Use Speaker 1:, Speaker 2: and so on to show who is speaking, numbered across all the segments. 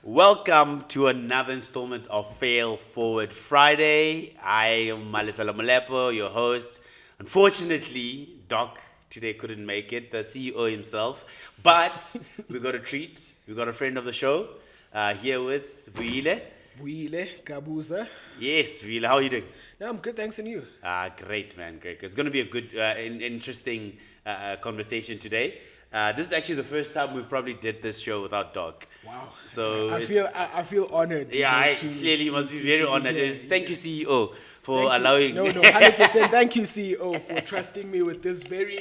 Speaker 1: Welcome to another installment of Fail Forward Friday. I am Malesela, your host. Unfortunately, Doc today couldn't make it, the CEO himself, but we got a treat. We got a friend of the show here with Vuyile.
Speaker 2: Vuyile Gabuza.
Speaker 1: Yes, Vuyile, how are you doing?
Speaker 2: No, I'm good, thanks, and you?
Speaker 1: Great, man, great. It's going to be a good, interesting conversation today. This is actually the first time we probably did this show without Doc.
Speaker 2: Wow.
Speaker 1: So
Speaker 2: I feel honored.
Speaker 1: Yeah, I clearly must be very honored. Thank you, CEO, for allowing.
Speaker 2: No, 100%. Thank you, CEO, for trusting me with this very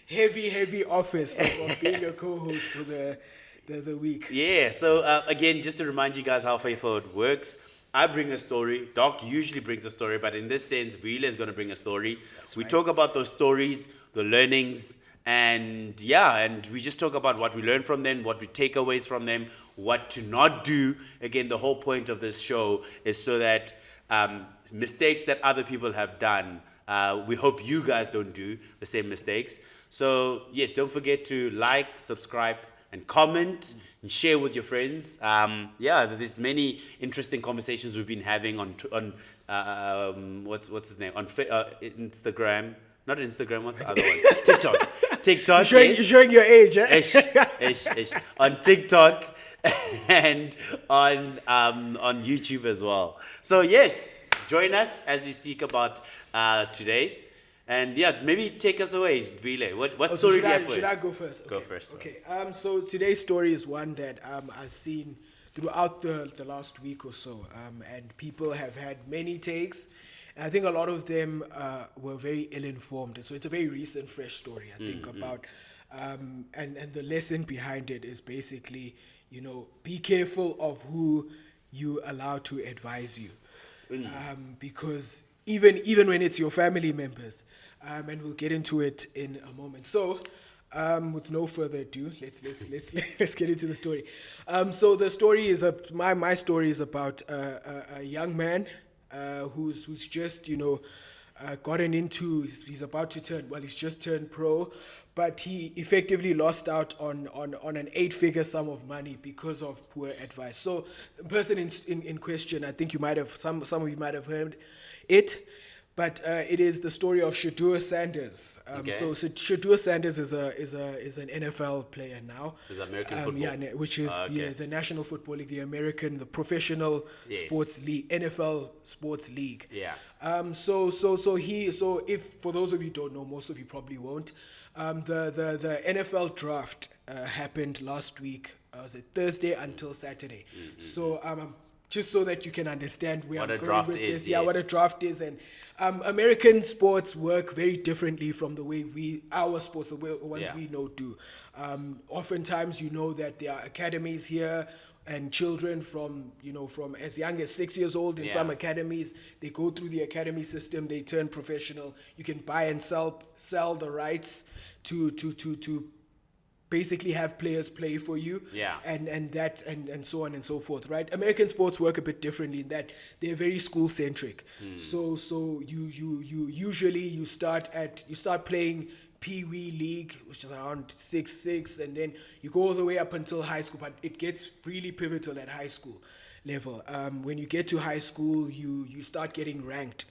Speaker 2: heavy office of being a co-host for the week.
Speaker 1: Yeah. So again, just to remind you guys how Fail Forward works. I bring a story. Doc usually brings a story, but in this sense, Vuyile is going to bring a story. We talk about those stories, the learnings, and we just talk about what we learn from them, what we take aways from them, what to not do. Again, the whole point of this show is so that mistakes that other people have done, we hope you guys don't do the same mistakes. So yes, don't forget to like, subscribe, and comment and share with your friends. There's many interesting conversations we've been having on what's his name on Instagram. Not Instagram. What's the other one? TikTok.
Speaker 2: You're showing your age, eh?
Speaker 1: Ish. On TikTok and on YouTube as well. So yes, join us as we speak about today. And maybe take us away, Vuyile. What story do you have first?
Speaker 2: Should I go first?
Speaker 1: Go first.
Speaker 2: Okay. So today's story is one that I've seen throughout the last week or so, and people have had many takes. And I think a lot of them were very ill-informed. So it's a very recent, fresh story. I think about, and the lesson behind it is basically, be careful of who you allow to advise you, because even when it's your family members, and we'll get into it in a moment. So, with no further ado, let's get into the story. So the story is my story is about a young man who's just gotten into. He's about to turn. Well, he's just turned pro, but he effectively lost out on an 8-figure sum of money because of poor advice. So the person in question, I think you might have some of you might have heard it, but it is the story of Shedeur Sanders. So Shedeur Sanders is an NFL player now.
Speaker 1: Is American football,
Speaker 2: which is the National Football League, the professional sports league, NFL sports league.
Speaker 1: Yeah.
Speaker 2: So if for those of you who don't know, most of you probably won't. The NFL draft happened last week. Was it Thursday until Saturday? Mm-hmm. So just so that you can understand where I'm going with this. Yeah, what a draft is. And American sports work very differently from the way our sports, the ones we know do. Oftentimes, that there are academies here, and children from as young as 6 years old in some academies, they go through the academy system, they turn professional. You can buy and sell the rights to basically have players play for you, and so on and so forth, right? American sports work a bit differently in that they're very school centric. So you usually start playing Pee Wee League, which is around 6'6", and then you go all the way up until high school, but it gets really pivotal at high school level. When you get to high school, you start getting ranked.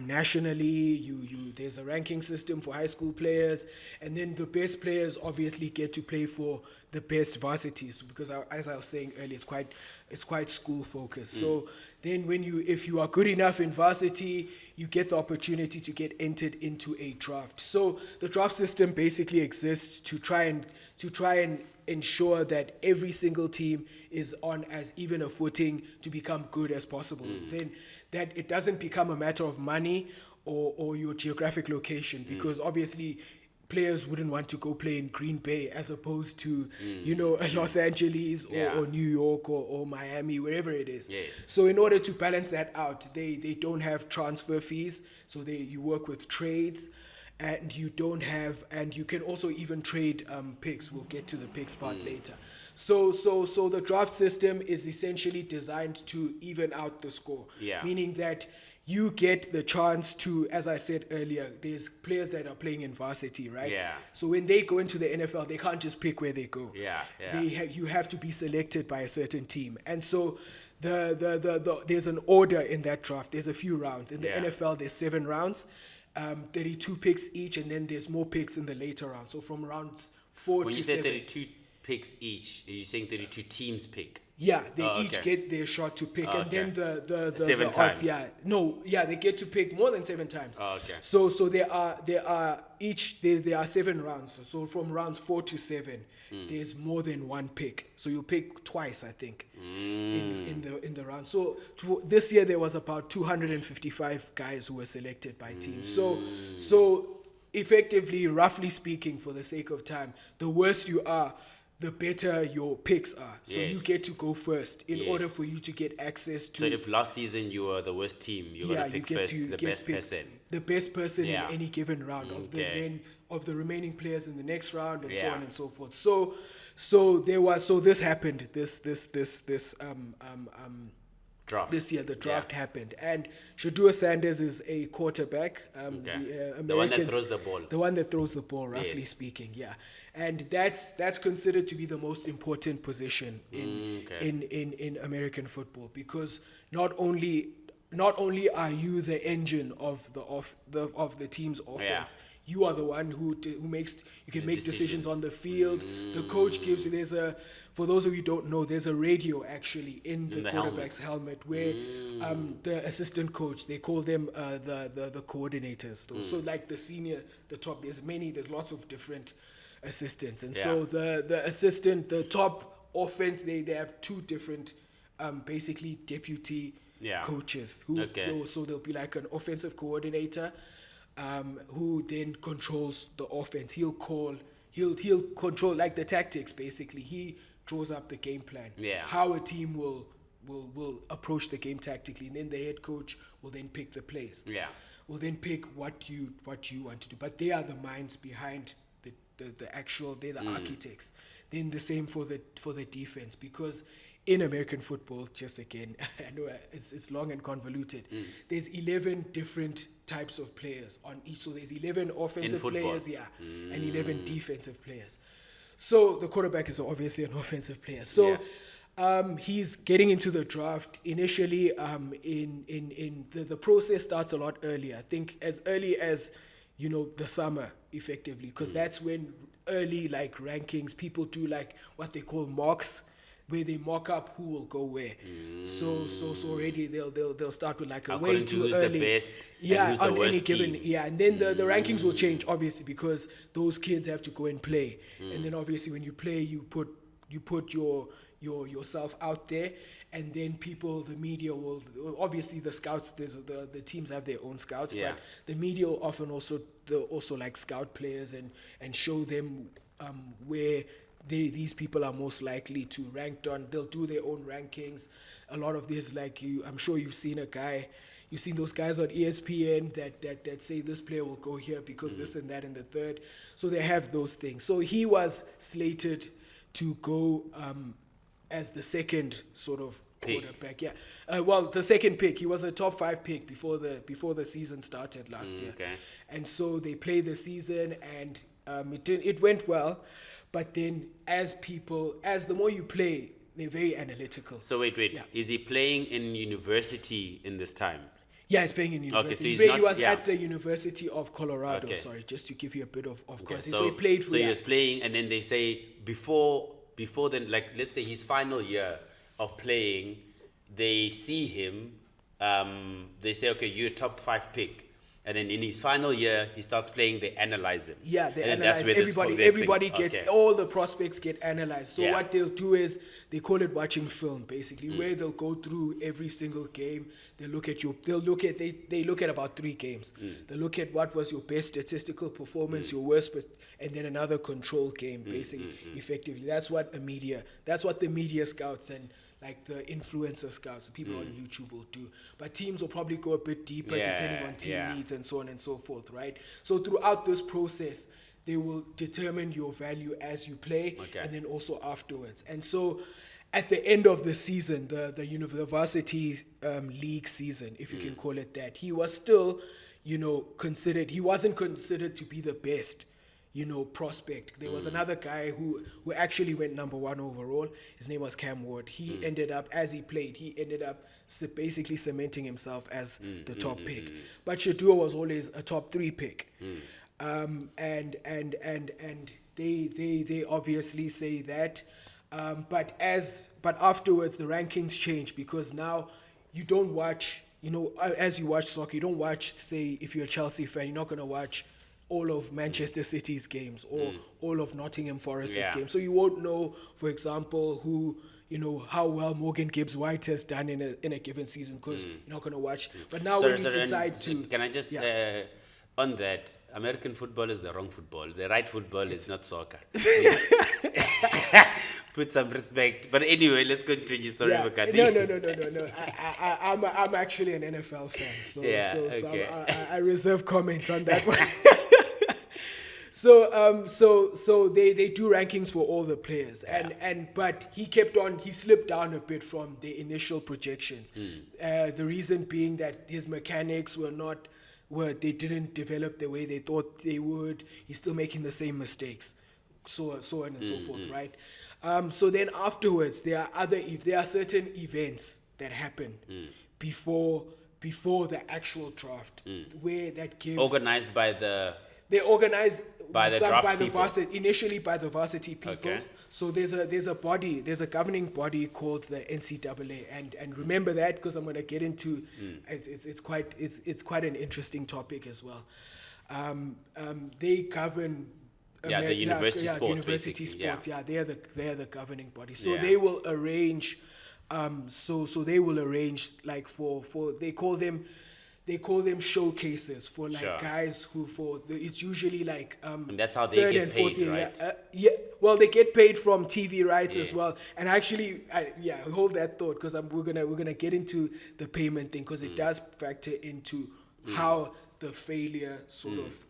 Speaker 2: Nationally, there's a ranking system for high school players, and then the best players obviously get to play for the best varsities, because as I was saying earlier, it's quite school focused. So then if you are good enough in varsity, you get the opportunity to get entered into a draft. So the draft system basically exists to try and ensure that every single team is on as even a footing to become good as possible. Then that it doesn't become a matter of money or your geographic location, because obviously players wouldn't want to go play in Green Bay as opposed to Los Angeles or New York or Miami, wherever it is. So in order to balance that out, they don't have transfer fees, so you work with trades. And you can also even trade picks. We'll get to the picks part later. So the draft system is essentially designed to even out the score. Meaning that you get the chance to, as I said earlier, there's players that are playing in varsity, right?
Speaker 1: Yeah.
Speaker 2: So when they go into the NFL, they can't just pick where they go.
Speaker 1: Yeah, yeah.
Speaker 2: You have to be selected by a certain team. And so there's an order in that draft. There's a few rounds. In the
Speaker 1: Yeah.
Speaker 2: NFL, there's 7 rounds, 32 picks each, and then there's more picks in the later rounds. So from rounds 4
Speaker 1: When
Speaker 2: to
Speaker 1: you say
Speaker 2: 7.
Speaker 1: 32 picks each, are you saying 32 teams pick?
Speaker 2: Yeah, they
Speaker 1: Oh,
Speaker 2: each
Speaker 1: okay.
Speaker 2: get their shot to pick,
Speaker 1: Oh,
Speaker 2: and then
Speaker 1: okay.
Speaker 2: the
Speaker 1: 7
Speaker 2: odds,
Speaker 1: times.
Speaker 2: they get to pick more than 7 times.
Speaker 1: Oh, okay.
Speaker 2: So there are each there are 7 rounds. So from rounds 4 to 7, there's more than one pick. So you pick twice, I think, in the round. So this year there was about 255 guys who were selected by teams. So effectively, roughly speaking, for the sake of time, the worse you are, the better your picks are. So you get to go first in order for you to get access to...
Speaker 1: So if last season you were the worst team, you're going to pick first the best person.
Speaker 2: The best person
Speaker 1: Yeah.
Speaker 2: in any given round of the remaining players in the next round, and so
Speaker 1: Yeah.
Speaker 2: on and so forth. So this happened. This
Speaker 1: Draft.
Speaker 2: This year the draft happened, and Shedeur Sanders is a quarterback.
Speaker 1: The one that throws the ball.
Speaker 2: The one that throws the ball, roughly
Speaker 1: Yes.
Speaker 2: speaking, yeah. And that's considered to be the most important position in American football, because not only are you the engine of the team's offense.
Speaker 1: Yeah.
Speaker 2: You are the one who makes you can make decisions on the field. The coach gives you for those of you who don't know, there's a radio actually in the quarterback's helmet where the assistant coach, they call them the coordinators. So like the top, there's lots of different assistants, and so the assistant, the top offense, they have 2 different basically deputy coaches so there'll be like an offensive coordinator who then controls the offense. He'll control like the tactics. Basically, he draws up the game plan, how a team will approach the game tactically, and then the head coach will then pick the plays. Will then pick what you want to do. But they are the minds behind the actual. They're the architects. Then the same for the defense, because in American football, just again, I know it's long and convoluted. There's 11 different types of players on each. So there's 11 offensive players, and 11 defensive players. So the quarterback is obviously an offensive player. So he's getting into the draft initially. The process starts a lot earlier. I think as early as the summer, effectively, because that's when early like rankings, people do like what they call mocks, where they mock up who will go where. So already they'll start with like a way too
Speaker 1: who's
Speaker 2: early.
Speaker 1: The best
Speaker 2: on
Speaker 1: the
Speaker 2: any given
Speaker 1: team.
Speaker 2: and then the rankings will change, obviously, because those kids have to go and play. And then obviously when you play, you put yourself out there, and then the media will, obviously the scouts, the teams have their own scouts, but the media will often also like scout players and show them where these people are most likely to rank on. They'll do their own rankings. A lot of this, like I'm sure you've seen those guys on ESPN that say this player will go here because this and that and the third. So they have those things. So he was slated to go as the second sort of quarterback. The second pick. He was a top 5 pick before the season started last year.
Speaker 1: Okay.
Speaker 2: And so they played the season, and it went well. But then as the more you play, they're very analytical.
Speaker 1: So wait. Yeah. Is he playing in university in this time?
Speaker 2: Yeah, he's playing in university.
Speaker 1: Okay, so
Speaker 2: he was at the University of Colorado.
Speaker 1: Okay.
Speaker 2: Sorry, just to give you a bit of context.
Speaker 1: So
Speaker 2: he played for...
Speaker 1: So he was playing, and then they say before then, like let's say his final year of playing, they see him, they say, okay, you're a top 5 pick. And then in his final year, he starts playing, they analyze him.
Speaker 2: Yeah, they
Speaker 1: and
Speaker 2: analyze everybody gets, all the prospects get analyzed. So what they'll do is, they call it watching film, basically, where they'll go through every single game. They look at about 3 games. They look at what was your best statistical performance, your worst, and then another control game, basically, effectively. That's what the media scouts and like the influencer scouts, people on YouTube will do. But teams will probably go a bit deeper depending on team needs and so on and so forth, right? So throughout this process, they will determine your value as you play and then also afterwards. And so at the end of the season, the varsity league season, if you can call it that, he was still, considered. He wasn't considered to be the best, prospect. There was another guy who actually went number 1 overall. His name was Cam Ward. He ended up, as he played, basically cementing himself as the top pick. But Shedeur was always a top 3 pick. And they obviously say that. But afterwards the rankings change, because now you don't watch, as you watch soccer, you don't watch, say, if you're a Chelsea fan, you're not going to watch all of Manchester City's games or all of Nottingham Forest's games. So you won't know, for example, who, how well Morgan Gibbs White has done in a given season, because you're not going to watch. But now when you decide to...
Speaker 1: Can I just... on that, American football is the wrong football. The right football is not soccer. Put some respect. But anyway, let's continue. Sorry for cutting.
Speaker 2: No. I'm actually an NFL fan, so I reserve comment on that one. So they do rankings for all the players, but he slipped down a bit from the initial projections. The reason being that his mechanics they didn't develop the way they thought they would. He's still making the same mistakes, so on and so forth, right? So then afterwards, there are certain events that happen before the actual draft, where that gives
Speaker 1: organized by the...
Speaker 2: They're organized
Speaker 1: by the
Speaker 2: varsity, initially by the varsity people.
Speaker 1: Okay.
Speaker 2: So there's a governing body called the NCAA, and remember that, because I'm going to get into it's quite an interesting topic as well. They govern
Speaker 1: the university sports,
Speaker 2: university
Speaker 1: basically.
Speaker 2: sports. Yeah, they're the governing body. So they will arrange. So they will arrange, like, for they call them showcases for, like, guys who, it's usually like
Speaker 1: and that's how they
Speaker 2: third
Speaker 1: get
Speaker 2: and fourth
Speaker 1: paid,
Speaker 2: year,
Speaker 1: right?
Speaker 2: Well, they get paid from TV rights as well. And actually, hold that thought, because we're gonna get into the payment thing, because it does factor into how the failure sort of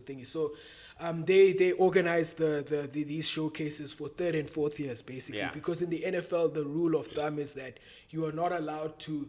Speaker 2: thing is. So they organize these showcases for third and fourth years, basically, because in the NFL the rule of thumb is that you are not allowed to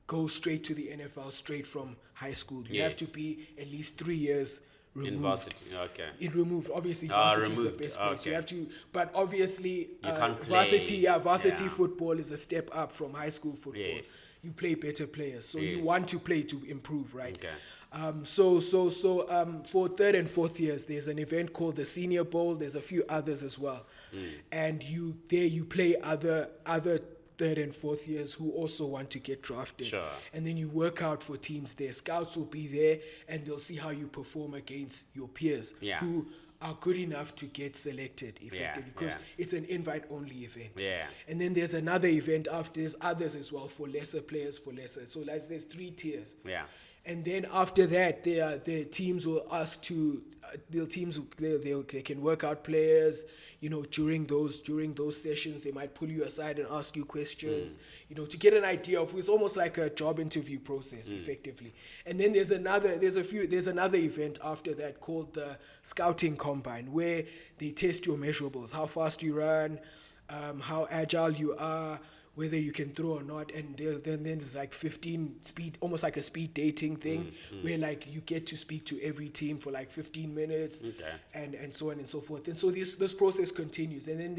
Speaker 2: go straight to the NFL straight from high school. You have to be at least 3 years removed.
Speaker 1: In varsity, okay.
Speaker 2: It removed. Obviously, varsity is the best place.
Speaker 1: Okay.
Speaker 2: You have to, but obviously,
Speaker 1: you can't play.
Speaker 2: Varsity football is a step up from high school football.
Speaker 1: Yes.
Speaker 2: You play better players, so you want to play to improve, right?
Speaker 1: Okay.
Speaker 2: So for third and fourth years, there's an event called the Senior Bowl. There's a few others as well, and you play other third and fourth years who also want to get drafted.
Speaker 1: Sure.
Speaker 2: And then you work out for teams there. Scouts will be there, and they'll see how you perform against your peers who are good enough to get selected effectively, because it's an invite-only event.
Speaker 1: Yeah.
Speaker 2: And then there's another event after. There's others as well for lesser players, So there's 3 tiers.
Speaker 1: Yeah.
Speaker 2: And then after that, the teams will ask to they can work out players. During those sessions, they might pull you aside and ask you questions. To get an idea of. It's almost like a job interview process, effectively. And then there's another event after that called the Scouting Combine, where they test your measurables: how fast you run, how agile you are, whether you can throw or not. And then there's like 15 speed, almost like a speed dating thing, where, like, you get to speak to every team for like 15 minutes, and so on and so forth. And so this process continues. And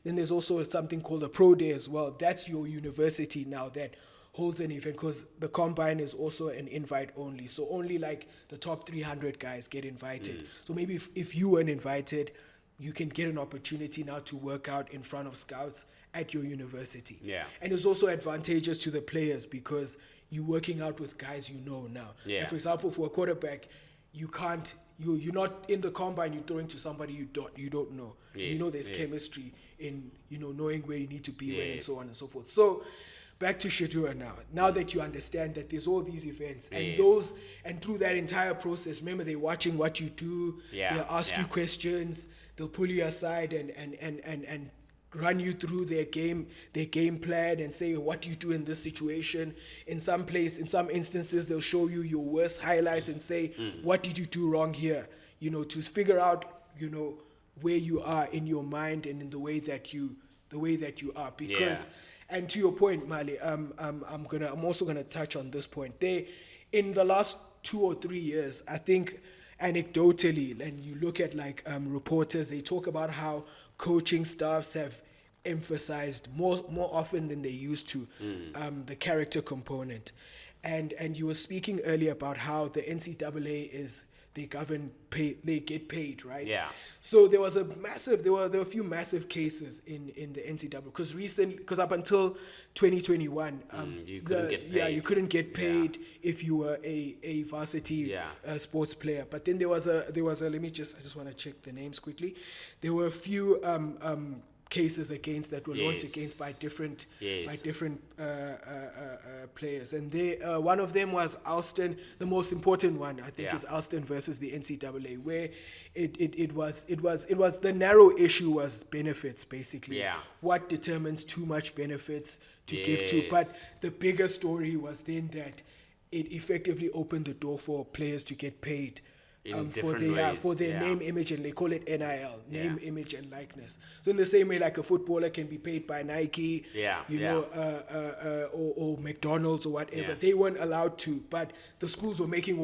Speaker 2: then there's also something called a pro day as well. That's your university now that holds an event, because the combine is also an invite only. So only like the top 300 guys get invited. So maybe if you weren't invited, you can get an opportunity now to work out in front of scouts at your university. Yeah. And it's also advantageous to the players, because you're working out with guys now.
Speaker 1: Yeah.
Speaker 2: Like, for example, for a quarterback, you're not in the combine, you're throwing to somebody you don't know.
Speaker 1: Yes.
Speaker 2: There's chemistry in knowing where you need to be when, and so on and so forth. So back to Shedeur now that you understand that there's all these events, and through that entire process, remember, they're watching what you do. They'll ask you questions, they'll pull you aside and run you through their game plan, and say, what do you do in this situation? In some instances, they'll show you your worst highlights and say, what did you do wrong here? To figure out, where you are in your mind and in the way that you the way that you are. Because, and to your point, Mali, I'm also gonna touch on this point. In the last 2 or 3 years, I think anecdotally, and you look at like reporters, they talk about how coaching staffs have emphasized more often than they used to the character component. And you were speaking earlier about how the NCAA they get paid, right?
Speaker 1: Yeah.
Speaker 2: So there were a few massive cases in the NCAA because up until 2021,
Speaker 1: you couldn't get paid.
Speaker 2: Yeah, you couldn't get paid if you were a varsity sports player. But then there was a I just want to check the names quickly. There were a few cases that were launched against by different players, and one of them was Alston. The most important one, I think, is Alston versus the NCAA, where it was the narrow issue was benefits, basically.
Speaker 1: Yeah.
Speaker 2: What determines too much benefits to give to? But the bigger story was then that it effectively opened the door for players to get paid for their name, image, and they call it NIL, name, image, and likeness. So in the same way, like a footballer can be paid by Nike, or McDonald's or whatever. They weren't allowed to, but the schools were making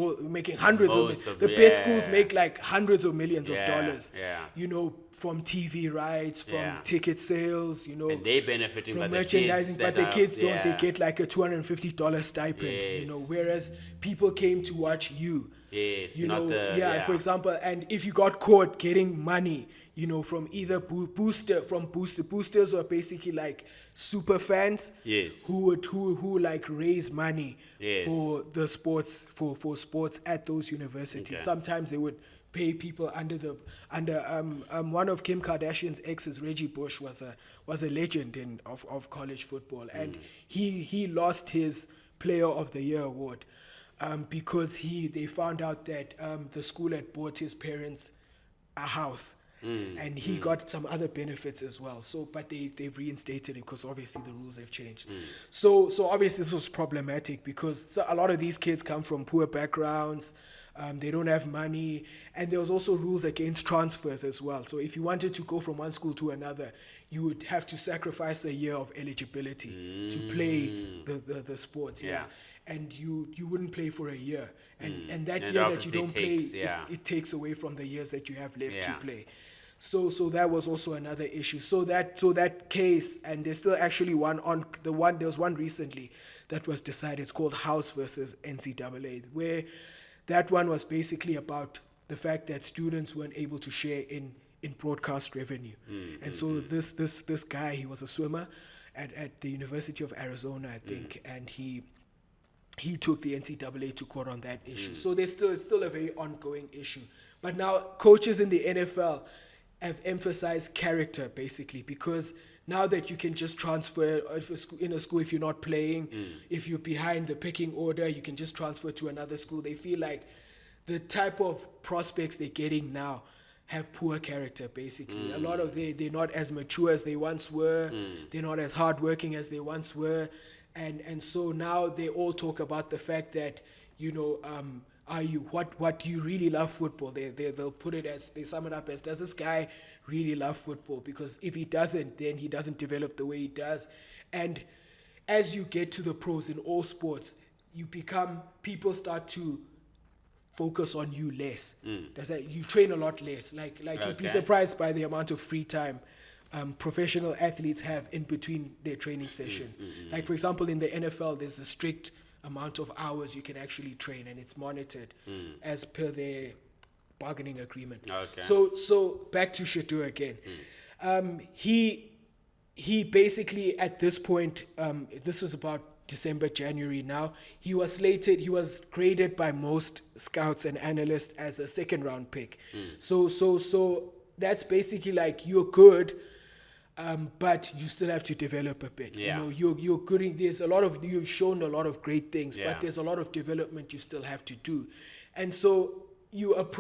Speaker 2: hundreds the best schools make like hundreds of millions of dollars. From TV rights, from ticket sales,
Speaker 1: and they benefiting
Speaker 2: from
Speaker 1: by
Speaker 2: merchandising, but the kids don't. They get like a $250 stipend. Whereas people came to watch you. For example, and if you got caught getting money, from either boosters are basically like super fans, who like raise money for the sports for sports at those universities. Okay. Sometimes they would pay people under one of Kim Kardashian's exes, Reggie Bush, was a legend of college football, and he lost his Player of the Year award. Because they found out that the school had bought his parents a house, and he got some other benefits as well. So, but they've reinstated it because obviously the rules have changed. So obviously this was problematic because a lot of these kids come from poor backgrounds. They don't have money, and there was also rules against transfers as well. So if you wanted to go from one school to another, you would have to sacrifice a year of eligibility to play the sports. And you wouldn't play for a year, and that year that you don't play, it takes away from the years that you have left to play. So that was also another issue. So that case, and there's still actually there was one recently that was decided. It's called House versus NCAA, where that one was basically about the fact that students weren't able to share in broadcast revenue. And so this guy, he was a swimmer at the University of Arizona, I think, and he took the NCAA to court on that issue. So there's still a very ongoing issue. But now coaches in the NFL have emphasized character, basically, because now that you can just transfer in a school if you're not playing, if you're behind the pecking order, you can just transfer to another school. They feel like the type of prospects they're getting now have poor character, basically. A lot of they're not as mature as they once were. They're not as hardworking as they once were. And so now they all talk about the fact that, what do you really love football? They'll put it as, they sum it up as, does this guy really love football? Because if he doesn't, then he doesn't develop the way he does. And as you get to the pros in all sports, people start to focus on you less. You train a lot less. Like you'd be surprised by the amount of free time professional athletes have in between their training sessions. Like, for example, in the NFL, there's a strict amount of hours you can actually train, and it's monitored as per their bargaining agreement. Okay. So back to Shedeur again. He basically, at this point, this was about December, January now, he was graded by most scouts and analysts as a second round pick. So that's basically like, you're good, but you still have to develop a bit. You're good. You've shown a lot of great things, but there's a lot of development you still have to do. And so you have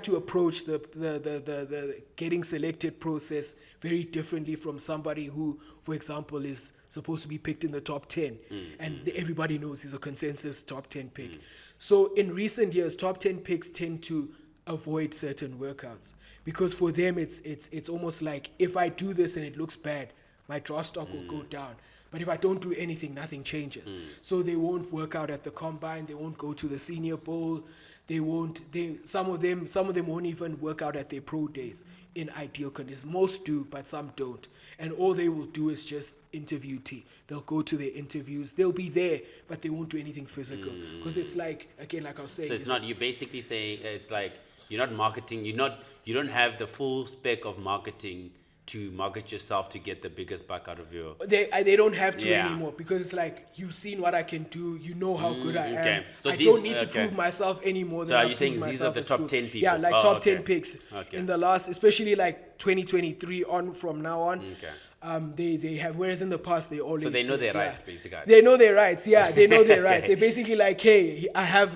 Speaker 2: to approach the getting selected process very differently from somebody who, for example, is supposed to be picked in the top 10, and everybody knows he's a consensus top 10 pick. So in recent years, top 10 picks tend to avoid certain workouts because for them it's almost like if I do this and it looks bad, my draft stock will go down. But if I don't do anything, nothing changes. So they won't work out at the combine. They won't go to the Senior Bowl. They won't. Some of them won't even work out at their pro days in ideal conditions. Most do, but some don't. And all they will do is just interviewee. They'll go to their interviews. They'll be there, but they won't do anything physical because it's like again, like I was saying.
Speaker 1: So it's not. You basically saying it's like you're not marketing. You don't have the full spec of marketing to market yourself to get the biggest buck out of your...
Speaker 2: They don't have to anymore because it's like, you've seen what I can do, you know how good I am. So I don't need to prove myself anymore.
Speaker 1: So are you saying these are the top 10 people?
Speaker 2: Yeah, like top 10 picks in the last, especially like 2023 on from now on. They have, whereas in the past they always...
Speaker 1: So they know their rights, basically.
Speaker 2: They know their rights, they know their rights. They're basically like, hey,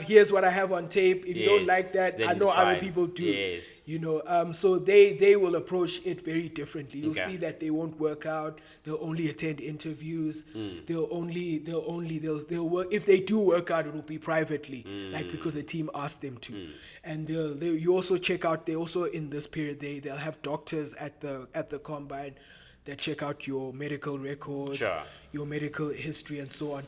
Speaker 2: here's what I have on tape. If you don't like that, I know other people do. You know, so they will approach it very differently. You'll see that they won't work out. They'll only attend interviews. They'll work. If they do work out, it will be privately, like because the team asked them to. And you also check out. They also in this period they'll have doctors at the combine that check out your medical records, your medical history, and so on.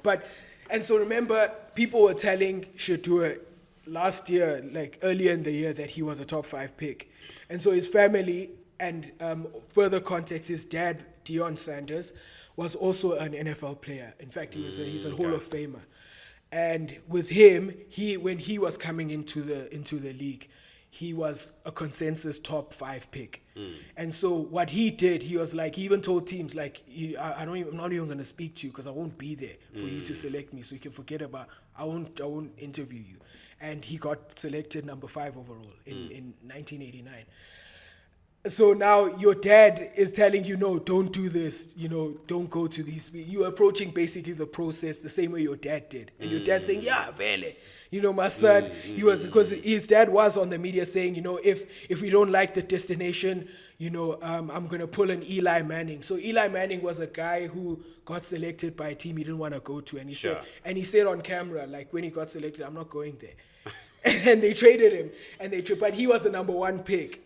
Speaker 2: And so remember, people were telling Shedeur last year, like earlier in the year, that he was a top 5 pick. And so his family, and further context, his dad, Deion Sanders, was also an NFL player. In fact, he's a Hall of Famer. And with him, when he was coming into the league, he was a consensus top 5 pick. And so what he did, he was like, he even told teams like, I'm not even going to speak to you because I won't be there for you to select me. So you can forget about, I won't interview you. And he got selected number 5 overall in 1989. So now your dad is telling you, no, don't do this, don't go to these. You're approaching basically the process the same way your dad did. And your dad saying, yeah, vele. My son, because his dad was on the media saying, if we don't like the destination, I'm going to pull an Eli Manning. So Eli Manning was a guy who got selected by a team he didn't want to go to. And he said on camera, like when he got selected, I'm not going there. And they traded him, but he was the number 1 pick.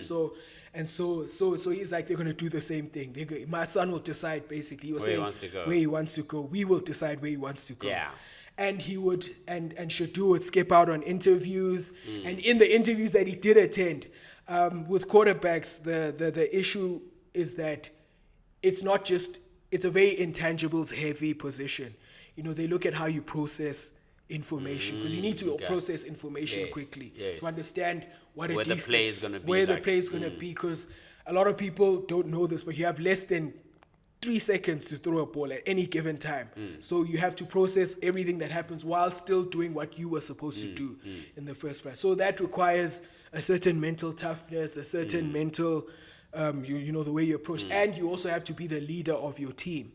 Speaker 2: So he's like, they're going to do the same thing. My son will decide, basically. He was saying where he wants to go. We will decide where he wants to go. Yeah. And he would, and Shadu would skip out on interviews. And in the interviews that he did attend, with quarterbacks, the issue is that it's not just, it's a very intangibles heavy position. They look at how you process information, because you need to process information quickly to understand where the play is going to be. Where the play is going to be, because a lot of people don't know this, but you have less than 3 seconds to throw a ball at any given time. So you have to process everything that happens while still doing what you were supposed to do in the first place. So that requires a certain mental toughness, a certain mental, the way you approach. And you also have to be the leader of your team.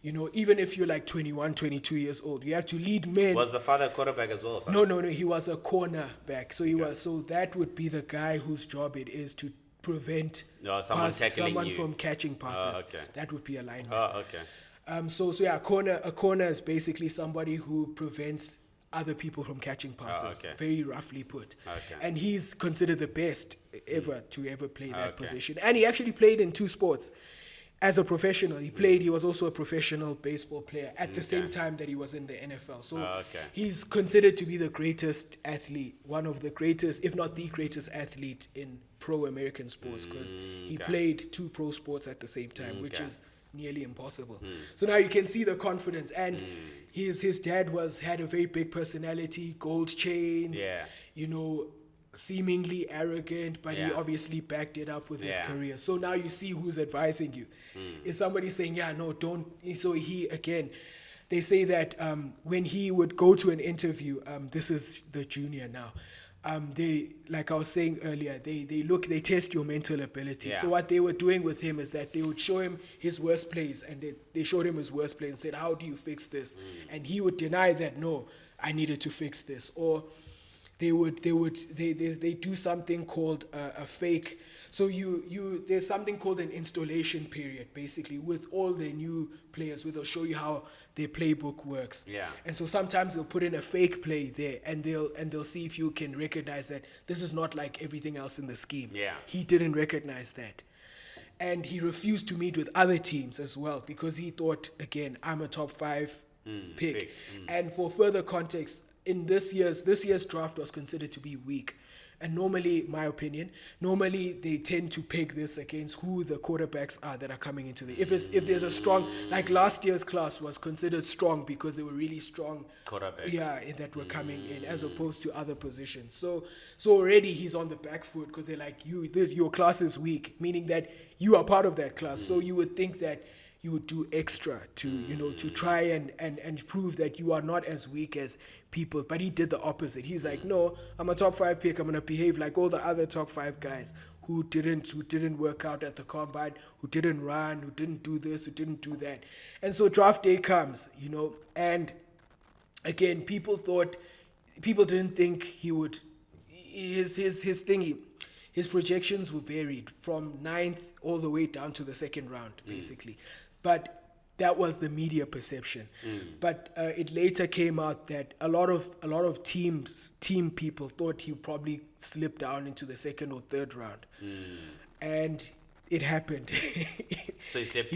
Speaker 2: Even if you're like 21, 22 years old, you have to lead men.
Speaker 1: Was the father a quarterback as well?
Speaker 2: No, he was a cornerback. So that would be the guy whose job it is to prevent someone from catching passes. That would be a lineman. A corner is basically somebody who prevents other people from catching passes, very roughly put. And he's considered the best ever to play that position. And he actually played in 2 sports as a professional. He was also a professional baseball player at the same time that he was in the NFL. So he's considered to be the greatest athlete, one of the greatest, if not the greatest athlete in pro American sports, because he played 2 pro sports at the same time, which is nearly impossible. So now you can see the confidence. And his dad had a very big personality, gold chains, seemingly arrogant, but he obviously backed it up with his career. So now you see who's advising you. Is somebody saying, don't. So they say that when he would go to an interview, this is the junior now, they, like I was saying earlier, they test your mental ability. So what they were doing with him is that they would show him his worst plays, and they showed him his worst plays and said, how do you fix this? And he would deny that, no, I needed to fix this. Or they do something called a fake. So there's something called an installation period, basically, with all the new players, where they'll show you how their playbook works.
Speaker 1: Yeah.
Speaker 2: And so sometimes they'll put in a fake play there, and they'll see if you can recognize that this is not like everything else in the scheme.
Speaker 1: Yeah.
Speaker 2: He didn't recognize that. And he refused to meet with other teams as well, because he thought, again, I'm a top 5 pick. And for further context, in this year's draft was considered to be weak. And normally, my opinion, they tend to peg this against who the quarterbacks are that are coming into the. If there's a strong, like last year's class was considered strong because they were really strong
Speaker 1: quarterbacks.
Speaker 2: Yeah, that were coming in, as opposed to other positions. So already he's on the back foot, because they're like, your class is weak, meaning that you are part of that class. So you would think that you would do extra to to try and prove that you are not as weak as people. But he did the opposite. He's like, no, I'm a top 5 pick. I'm gonna behave like all the other top 5 guys who didn't work out at the combine, who didn't run, who didn't do this, who didn't do that. And so draft day comes, and again, people didn't think he would. His projections were varied from 9th all the way down to the 2nd round, basically. But that was the media perception. But it later came out that a lot of team people thought he would probably slip down into the 2nd or 3rd round, and it happened.
Speaker 1: So he slipped.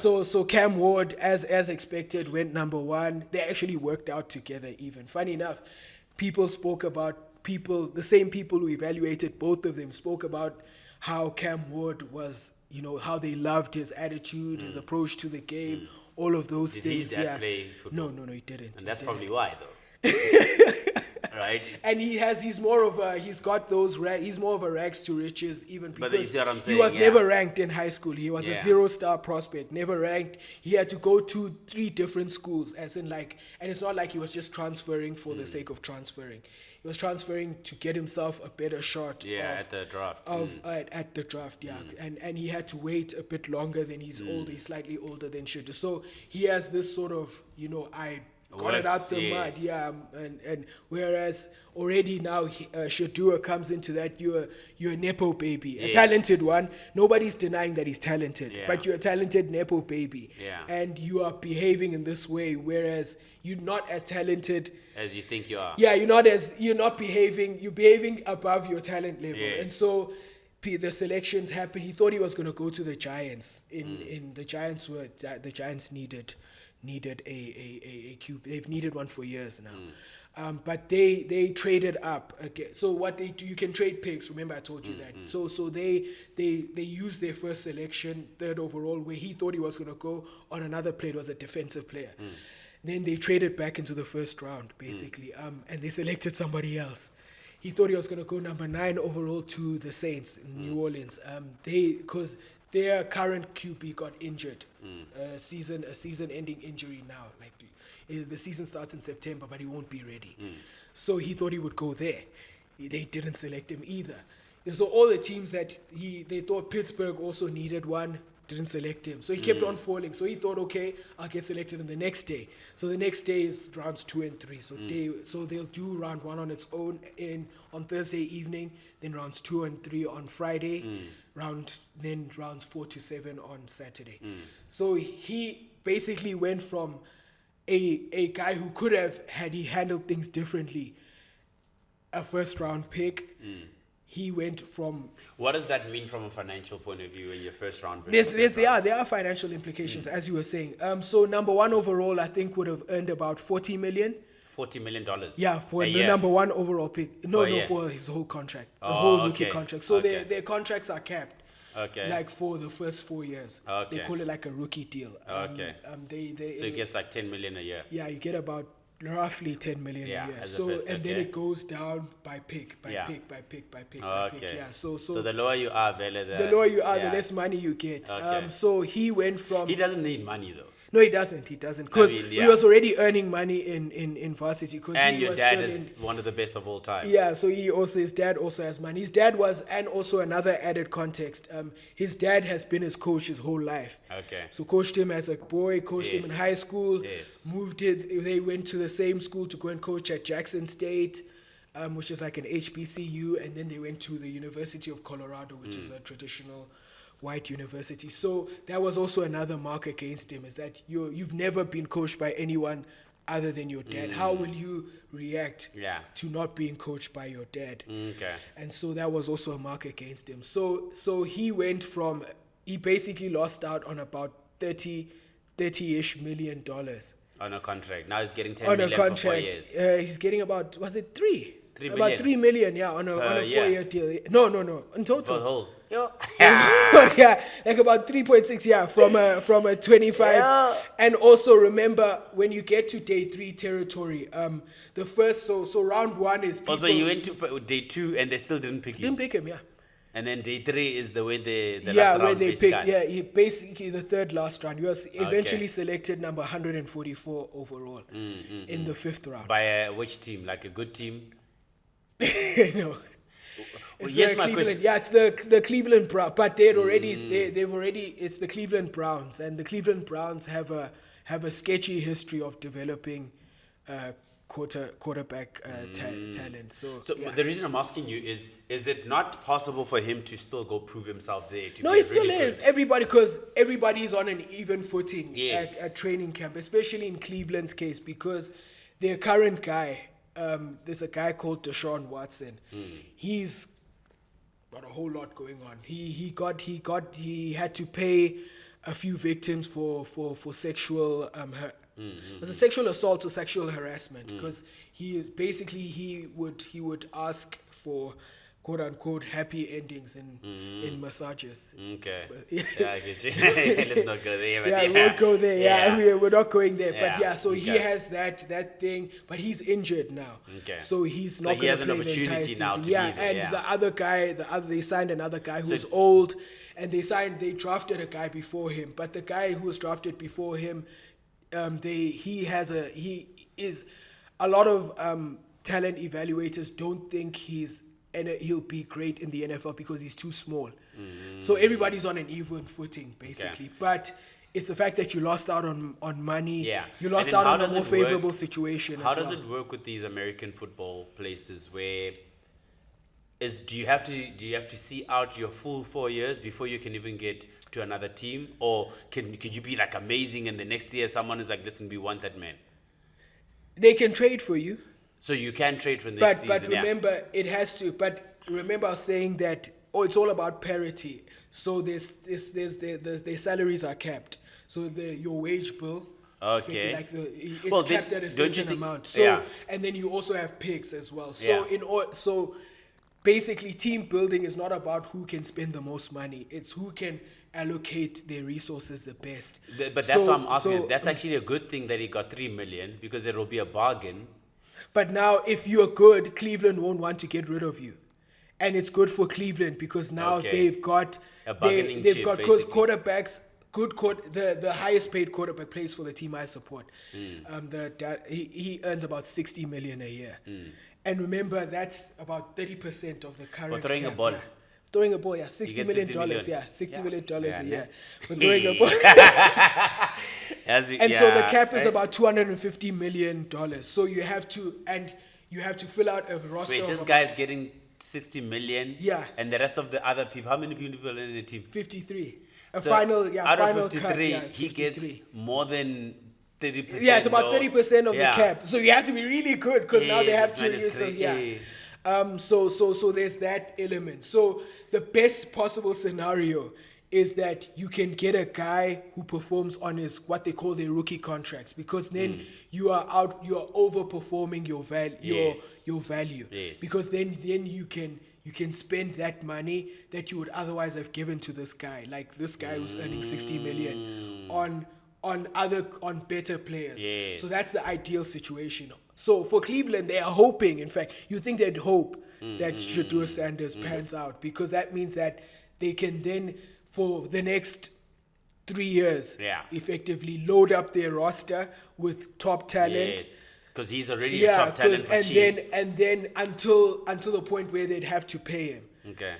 Speaker 2: So Cam Ward, as expected, went number 1. They actually worked out together. Even funny enough, the same people who evaluated both of them spoke about how Cam Ward was, how they loved his attitude, his approach to the game, all of those
Speaker 1: Did
Speaker 2: things.
Speaker 1: his dad play football?
Speaker 2: No, he didn't.
Speaker 1: And that's probably why, though. Right?
Speaker 2: And he's more of a rags to riches, even
Speaker 1: But
Speaker 2: because
Speaker 1: you see what I'm saying,
Speaker 2: he was
Speaker 1: yeah.
Speaker 2: never ranked in high school. He was a
Speaker 1: Yeah.
Speaker 2: 0-star prospect, never ranked. He had to go to 3 different schools, and it's not like he was just transferring for the sake of transferring. He was transferring to get himself a better shot.
Speaker 1: At the draft.
Speaker 2: At the draft, yeah. And he had to wait a bit longer than he's slightly older than Shedeur. So he has this sort of, I got it out the mud, yeah. And whereas already now Shedeur comes into that, you're a nepo baby, a talented one. Nobody's denying that he's talented, but you're a talented nepo baby, and you are behaving in this way, whereas you're not as talented
Speaker 1: as you think you are.
Speaker 2: Yeah, you're behaving above your talent level, and so the selections happened. He thought he was going to go to the Giants. The Giants needed a QB. They've needed one for years now. But they traded up again. So what they do, you can trade picks. Remember, I told you that. So they used their first selection, 3rd overall, where he thought he was going to go on another player. It was a defensive player. Then they traded back into the 1st round, basically, and they selected somebody else. He thought he was going to go number 9 overall to the Saints in New Orleans. Because their current QB got injured, a season-ending injury now. Like the season starts in September, but he won't be ready. So he thought he would go there. They didn't select him either. And so all the teams that they thought Pittsburgh also needed one, didn't select him. So he kept on falling. So he thought, okay, I'll get selected on the next day. So the next day is rounds 2 and 3. So they'll do round 1 on its own on Thursday evening, then rounds 2 and 3 on Friday, then rounds 4 to 7 on Saturday. So he basically went from a guy who could have, had he handled things differently, a 1st round pick. He went from.
Speaker 1: What does that mean from a financial point of view in your 1st round?
Speaker 2: There are financial implications, as you were saying. So number 1 overall, I think, would have earned about $40 million.
Speaker 1: $40 million.
Speaker 2: Yeah, for the number 1 overall pick. For his whole contract, the whole rookie contract. So their contracts are capped.
Speaker 1: Okay.
Speaker 2: Like for the first 4 years.
Speaker 1: Okay.
Speaker 2: They call it like a rookie deal.
Speaker 1: Okay.
Speaker 2: So
Speaker 1: he gets like $10 million a year.
Speaker 2: Yeah, you get about roughly 10 million a year. So and then it goes down by pick. Yeah. So
Speaker 1: the lower you are,
Speaker 2: the lower you are, the less money you get.
Speaker 1: Okay.
Speaker 2: So he went from.
Speaker 1: He doesn't need money though.
Speaker 2: No, he doesn't, because he was already earning money in varsity.
Speaker 1: And your dad is one of the best of all time.
Speaker 2: Yeah, so his dad also has money. His dad was, and also another added context, his dad has been his coach his whole life.
Speaker 1: Okay.
Speaker 2: So coached him as a boy, coached him in high school,
Speaker 1: Yes.
Speaker 2: they went to the same school to go and coach at Jackson State. which is like an HBCU, and then they went to the University of Colorado, which is a traditional white university. So that was also another mark against him, is that you've never been coached by anyone other than your dad. How will you react to not being coached by your dad?
Speaker 1: Okay.
Speaker 2: And so that was also a mark against him. So he basically lost out on about $30-ish million
Speaker 1: on a contract. Now he's getting 10
Speaker 2: on
Speaker 1: million
Speaker 2: a contract.
Speaker 1: for 4 years.
Speaker 2: He's getting about, was it 3?
Speaker 1: 3
Speaker 2: about
Speaker 1: million.
Speaker 2: 3 million, yeah, on a 4-year deal. No, in total.
Speaker 1: For the whole.
Speaker 2: Yeah, like about 3.6, yeah, from a 25.
Speaker 1: Yeah.
Speaker 2: And also remember, when you get to day 3 territory, the first, so round 1 is people.
Speaker 1: Also, you went to day 2 and they still didn't pick you.
Speaker 2: Didn't pick him, yeah.
Speaker 1: And then day 3 is the way the last
Speaker 2: where
Speaker 1: round
Speaker 2: they
Speaker 1: basically.
Speaker 2: picked, he basically the third last round. He was eventually selected number 144 overall in the 5th round.
Speaker 1: By which team? Like a good team?
Speaker 2: No. It's
Speaker 1: yes,
Speaker 2: the
Speaker 1: my
Speaker 2: Cleveland,
Speaker 1: question.
Speaker 2: yeah, it's the Cleveland Browns, but they've already it's the Cleveland Browns, and the Cleveland Browns have a sketchy history of developing quarterback talent. So yeah.
Speaker 1: The reason I'm asking you is it not possible for him to still go prove himself there?
Speaker 2: No, it still is. Because everybody is on an even footing
Speaker 1: Yes.
Speaker 2: at training camp, especially in Cleveland's case, because their current guy, there's a guy called Deshaun Watson. He's got a whole lot going on. He had to pay a few victims for sexual was it sexual assault or sexual harassment, because he would ask for quote unquote happy endings in massages.
Speaker 1: Okay.
Speaker 2: But,
Speaker 1: Yeah, I get you. Let's not go there. But
Speaker 2: we won't go there. We're not going there.
Speaker 1: Yeah.
Speaker 2: But so he
Speaker 1: Okay.
Speaker 2: has that thing, but he's injured now.
Speaker 1: Okay.
Speaker 2: So he's
Speaker 1: So
Speaker 2: not
Speaker 1: he
Speaker 2: going
Speaker 1: has
Speaker 2: to
Speaker 1: an
Speaker 2: play the entire
Speaker 1: opportunity now
Speaker 2: season.
Speaker 1: to
Speaker 2: Yeah,
Speaker 1: be there,
Speaker 2: and
Speaker 1: yeah.
Speaker 2: the other guy, they signed another guy who's old, and they drafted a guy before him. But the guy who was drafted before him, he is a lot of talent evaluators don't think he'll be great in the NFL because he's too small. So everybody's on an even footing, basically.
Speaker 1: Okay.
Speaker 2: But it's the fact that you lost out on money.
Speaker 1: Yeah.
Speaker 2: You lost
Speaker 1: And then
Speaker 2: out
Speaker 1: how
Speaker 2: on a
Speaker 1: does
Speaker 2: more
Speaker 1: it work?
Speaker 2: favorable situation.
Speaker 1: How
Speaker 2: as
Speaker 1: does
Speaker 2: well.
Speaker 1: it work with these American football places where do you have to see out your full 4 years before you can even get to another team? Or could you be like amazing and the next year someone is like, listen, we want that man?
Speaker 2: They can trade for you.
Speaker 1: So you can trade for the next season.
Speaker 2: But remember, it has to. But remember, I was saying that it's all about parity. So their salaries are capped. So your wage bill.
Speaker 1: Okay.
Speaker 2: It's capped at a certain amount. So and then you also have picks as well. So basically, team building is not about who can spend the most money. It's who can allocate their resources the best.
Speaker 1: But that's what I'm asking. That's actually a good thing that he got 3 million, because it will be a bargain.
Speaker 2: But now, if you're good, Cleveland won't want to get rid of you, and it's good for Cleveland because now they've got
Speaker 1: a bargaining
Speaker 2: they've
Speaker 1: chip,
Speaker 2: got because
Speaker 1: basically.
Speaker 2: quarterbacks. The highest paid quarterback plays for the team I support. He earns about $60 million a year, and remember that's about 30% of the current.
Speaker 1: For throwing a
Speaker 2: cap,
Speaker 1: ball.
Speaker 2: yeah. Throwing a ball, yeah,
Speaker 1: You
Speaker 2: $60
Speaker 1: get
Speaker 2: million,
Speaker 1: $60 million.
Speaker 2: yeah, $60 million
Speaker 1: Yeah,
Speaker 2: a year
Speaker 1: yeah.
Speaker 2: for throwing a ball. And so the cap is about $250 million. So you have to fill out a roster.
Speaker 1: Wait, this guy's getting 60 million.
Speaker 2: Yeah.
Speaker 1: And the rest of the other people, how many people are in the team?
Speaker 2: 53.
Speaker 1: Out
Speaker 2: Final
Speaker 1: of 53,
Speaker 2: cap, yeah, it's
Speaker 1: he
Speaker 2: 53.
Speaker 1: gets more than 30%.
Speaker 2: Yeah, it's about 30% of
Speaker 1: Yeah.
Speaker 2: the cap. So you have to be really good because now they have
Speaker 1: this man
Speaker 2: to.
Speaker 1: is
Speaker 2: So
Speaker 1: crazy.
Speaker 2: yeah. So there's that element. So the best possible scenario is that you can get a guy who performs on his what they call their rookie contracts, because then you are overperforming your value.
Speaker 1: Yes.
Speaker 2: Because then you can spend that money that you would otherwise have given to this guy, like this guy who's earning 60 million on better players.
Speaker 1: Yes.
Speaker 2: So that's the ideal situation. So for Cleveland, they are hoping, in fact, you think they'd hope that Shedeur Sanders pans out, because that means that they can then, for the next 3 years, effectively load up their roster with top talent.
Speaker 1: Yes, because he's already a top talent for cheap.
Speaker 2: And then until the point where they'd have to pay him.
Speaker 1: Okay.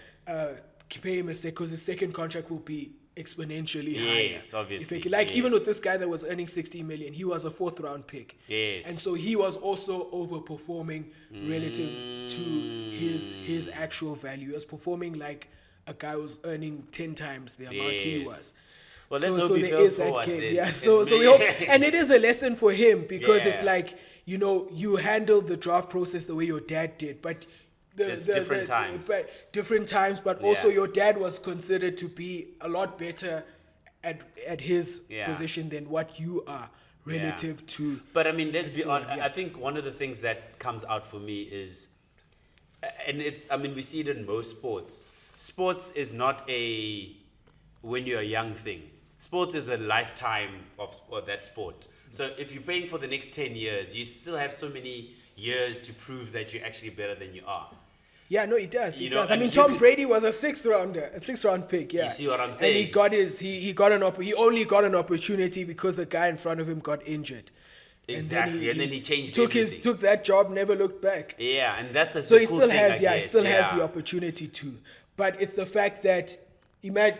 Speaker 2: Pay him because his second contract will be exponentially
Speaker 1: Yes,
Speaker 2: higher.
Speaker 1: obviously,
Speaker 2: Like even with
Speaker 1: yes.
Speaker 2: this guy that was earning 60 million, he was a 4th round pick.
Speaker 1: Yes.
Speaker 2: And so he was also overperforming relative to his actual value. He was performing like a guy who's earning 10 times the amount he
Speaker 1: Yes.
Speaker 2: was.
Speaker 1: Well, let's hope he
Speaker 2: there
Speaker 1: fails
Speaker 2: is that
Speaker 1: forward
Speaker 2: game.
Speaker 1: then.
Speaker 2: Yeah, so we hope, and it is a lesson for him because it's
Speaker 1: Yeah.
Speaker 2: like, you know, you handled the draft process the way your dad did, but
Speaker 1: It's different times.
Speaker 2: different times, but also
Speaker 1: Yeah.
Speaker 2: your dad was considered to be a lot better at his
Speaker 1: Yeah.
Speaker 2: position than what you are relative to.
Speaker 1: But I mean, let's be
Speaker 2: so,
Speaker 1: honest.
Speaker 2: yeah.
Speaker 1: I think one of the things that comes out for me is, and it's, I mean, we see it in most sports. Sports is not a when you're a young thing. Sports is a lifetime of that sport. So if you're playing for the next 10 years, you still have so many years to prove that you're actually better than you are.
Speaker 2: Yeah, no, he does. He
Speaker 1: You know,
Speaker 2: does. I
Speaker 1: and
Speaker 2: mean,
Speaker 1: you
Speaker 2: Tom
Speaker 1: could-
Speaker 2: Brady was a 6th round pick. Yeah,
Speaker 1: You see what I'm
Speaker 2: And he
Speaker 1: saying?
Speaker 2: got he only got an opportunity because the guy in front of him got injured.
Speaker 1: Exactly, and then he changed
Speaker 2: took
Speaker 1: everything.
Speaker 2: took that job, never looked back.
Speaker 1: Yeah, and that's a
Speaker 2: So
Speaker 1: the
Speaker 2: he
Speaker 1: cool
Speaker 2: still
Speaker 1: thing,
Speaker 2: has,
Speaker 1: I
Speaker 2: he
Speaker 1: guess.
Speaker 2: still has
Speaker 1: Yeah.
Speaker 2: the opportunity to. But it's the fact that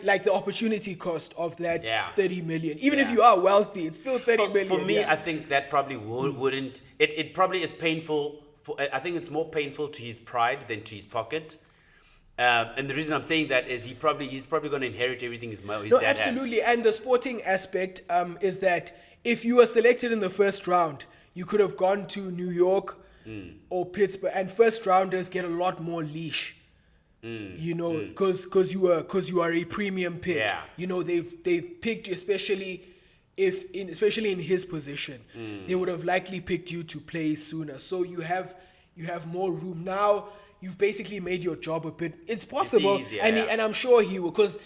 Speaker 2: like the opportunity cost of that
Speaker 1: Yeah.
Speaker 2: 30 million. Even if
Speaker 1: Yeah.
Speaker 2: you are wealthy, it's still 30
Speaker 1: Well,
Speaker 2: million.
Speaker 1: for me,
Speaker 2: yeah.
Speaker 1: I think that probably wouldn't. It probably is painful. I think it's more painful to his pride than to his pocket. And the reason I'm saying that is he's probably going to inherit everything his
Speaker 2: No,
Speaker 1: dad
Speaker 2: absolutely.
Speaker 1: has.
Speaker 2: And the sporting aspect is that if you were selected in the first round, you could have gone to New York or Pittsburgh, and first rounders get a lot more leash. You know, because you are a premium pick.
Speaker 1: Yeah.
Speaker 2: You know, they've picked you, especially in his position. They would have likely picked you to play sooner. So you have more room now. You've basically made your job a bit. It's possible,
Speaker 1: easier,
Speaker 2: and
Speaker 1: yeah.
Speaker 2: and I'm sure he will. Because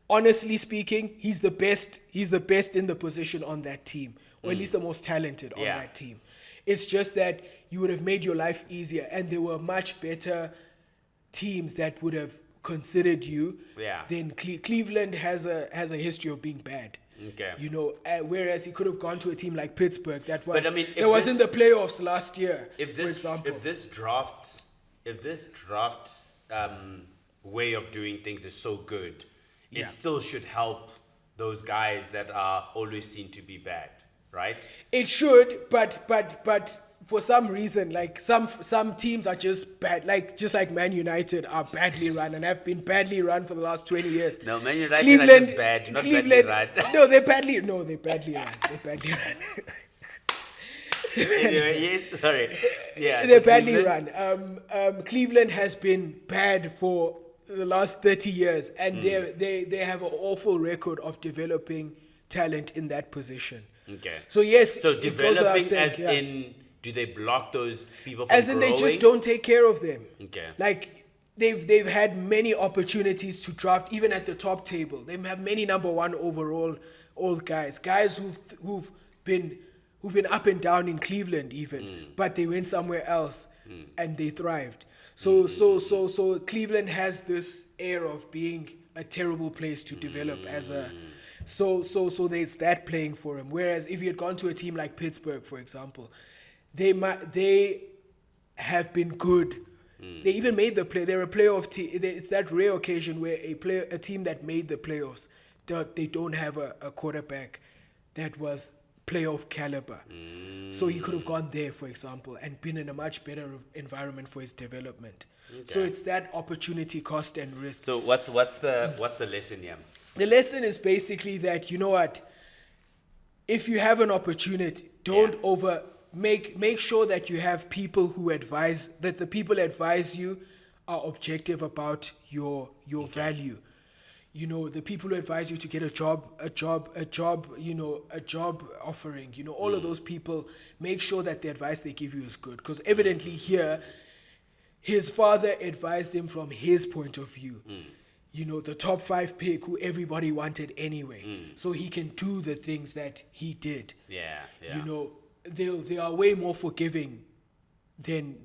Speaker 2: honestly speaking, he's the best. He's the best in the position on that team, or at least the most talented on
Speaker 1: Yeah.
Speaker 2: that team. It's just that you would have made your life easier, and there were much better teams that would have considered you.
Speaker 1: Yeah.
Speaker 2: Then Cleveland has a history of being bad.
Speaker 1: Okay.
Speaker 2: You know, whereas he could have gone to a team like Pittsburgh that was
Speaker 1: I mean, if
Speaker 2: that was in the
Speaker 1: this-
Speaker 2: playoffs last year.
Speaker 1: If
Speaker 2: for example.
Speaker 1: this draft way of doing things is so good,
Speaker 2: Yeah.
Speaker 1: it still should help those guys that are always seen to be bad, right?
Speaker 2: It should, but for some reason, like some teams are just bad, just like Man United are badly run and have been badly run for the last 20 years.
Speaker 1: No, Man United are just bad, not badly run.
Speaker 2: No, they're badly run. They're badly run.
Speaker 1: Anyway, yes, sorry. Yeah,
Speaker 2: They're
Speaker 1: so
Speaker 2: badly
Speaker 1: Cleveland-
Speaker 2: run. Cleveland has been bad for the last 30 years, and they have an awful record of developing talent in that position.
Speaker 1: Okay.
Speaker 2: So yes,
Speaker 1: So
Speaker 2: it goes without
Speaker 1: developing
Speaker 2: saying,
Speaker 1: as
Speaker 2: yeah.
Speaker 1: in, do they block those people from
Speaker 2: As in
Speaker 1: growing?
Speaker 2: they just don't take care of them.
Speaker 1: Okay.
Speaker 2: Like they've had many opportunities to draft even at the top table. They have many number one overall old guys who've been up and down in Cleveland even, but they went somewhere else and they thrived. So Cleveland has this air of being a terrible place to develop as a so there's that playing for him. Whereas if he had gone to a team like Pittsburgh, for example, they have been good. They even made the play. They're a playoff team. It's that rare occasion where a team that made the playoffs, they don't have a quarterback that was playoff caliber. So he could have gone there, for example, and been in a much better environment for his development. So it's that opportunity cost and risk.
Speaker 1: So what's the lesson here?
Speaker 2: The lesson is basically that, you know what, if you have an opportunity, don't make sure that you have people who advise, that the people advise you are objective about your value. You know, the people who advise you to get a job, you know, a job offering, you know, all of those people, make sure that the advice they give you is good. Because evidently here, his father advised him from his point of view. You know, the top 5 pick who everybody wanted anyway. So he can do the things that he did.
Speaker 1: Yeah.
Speaker 2: You know, they are way more forgiving than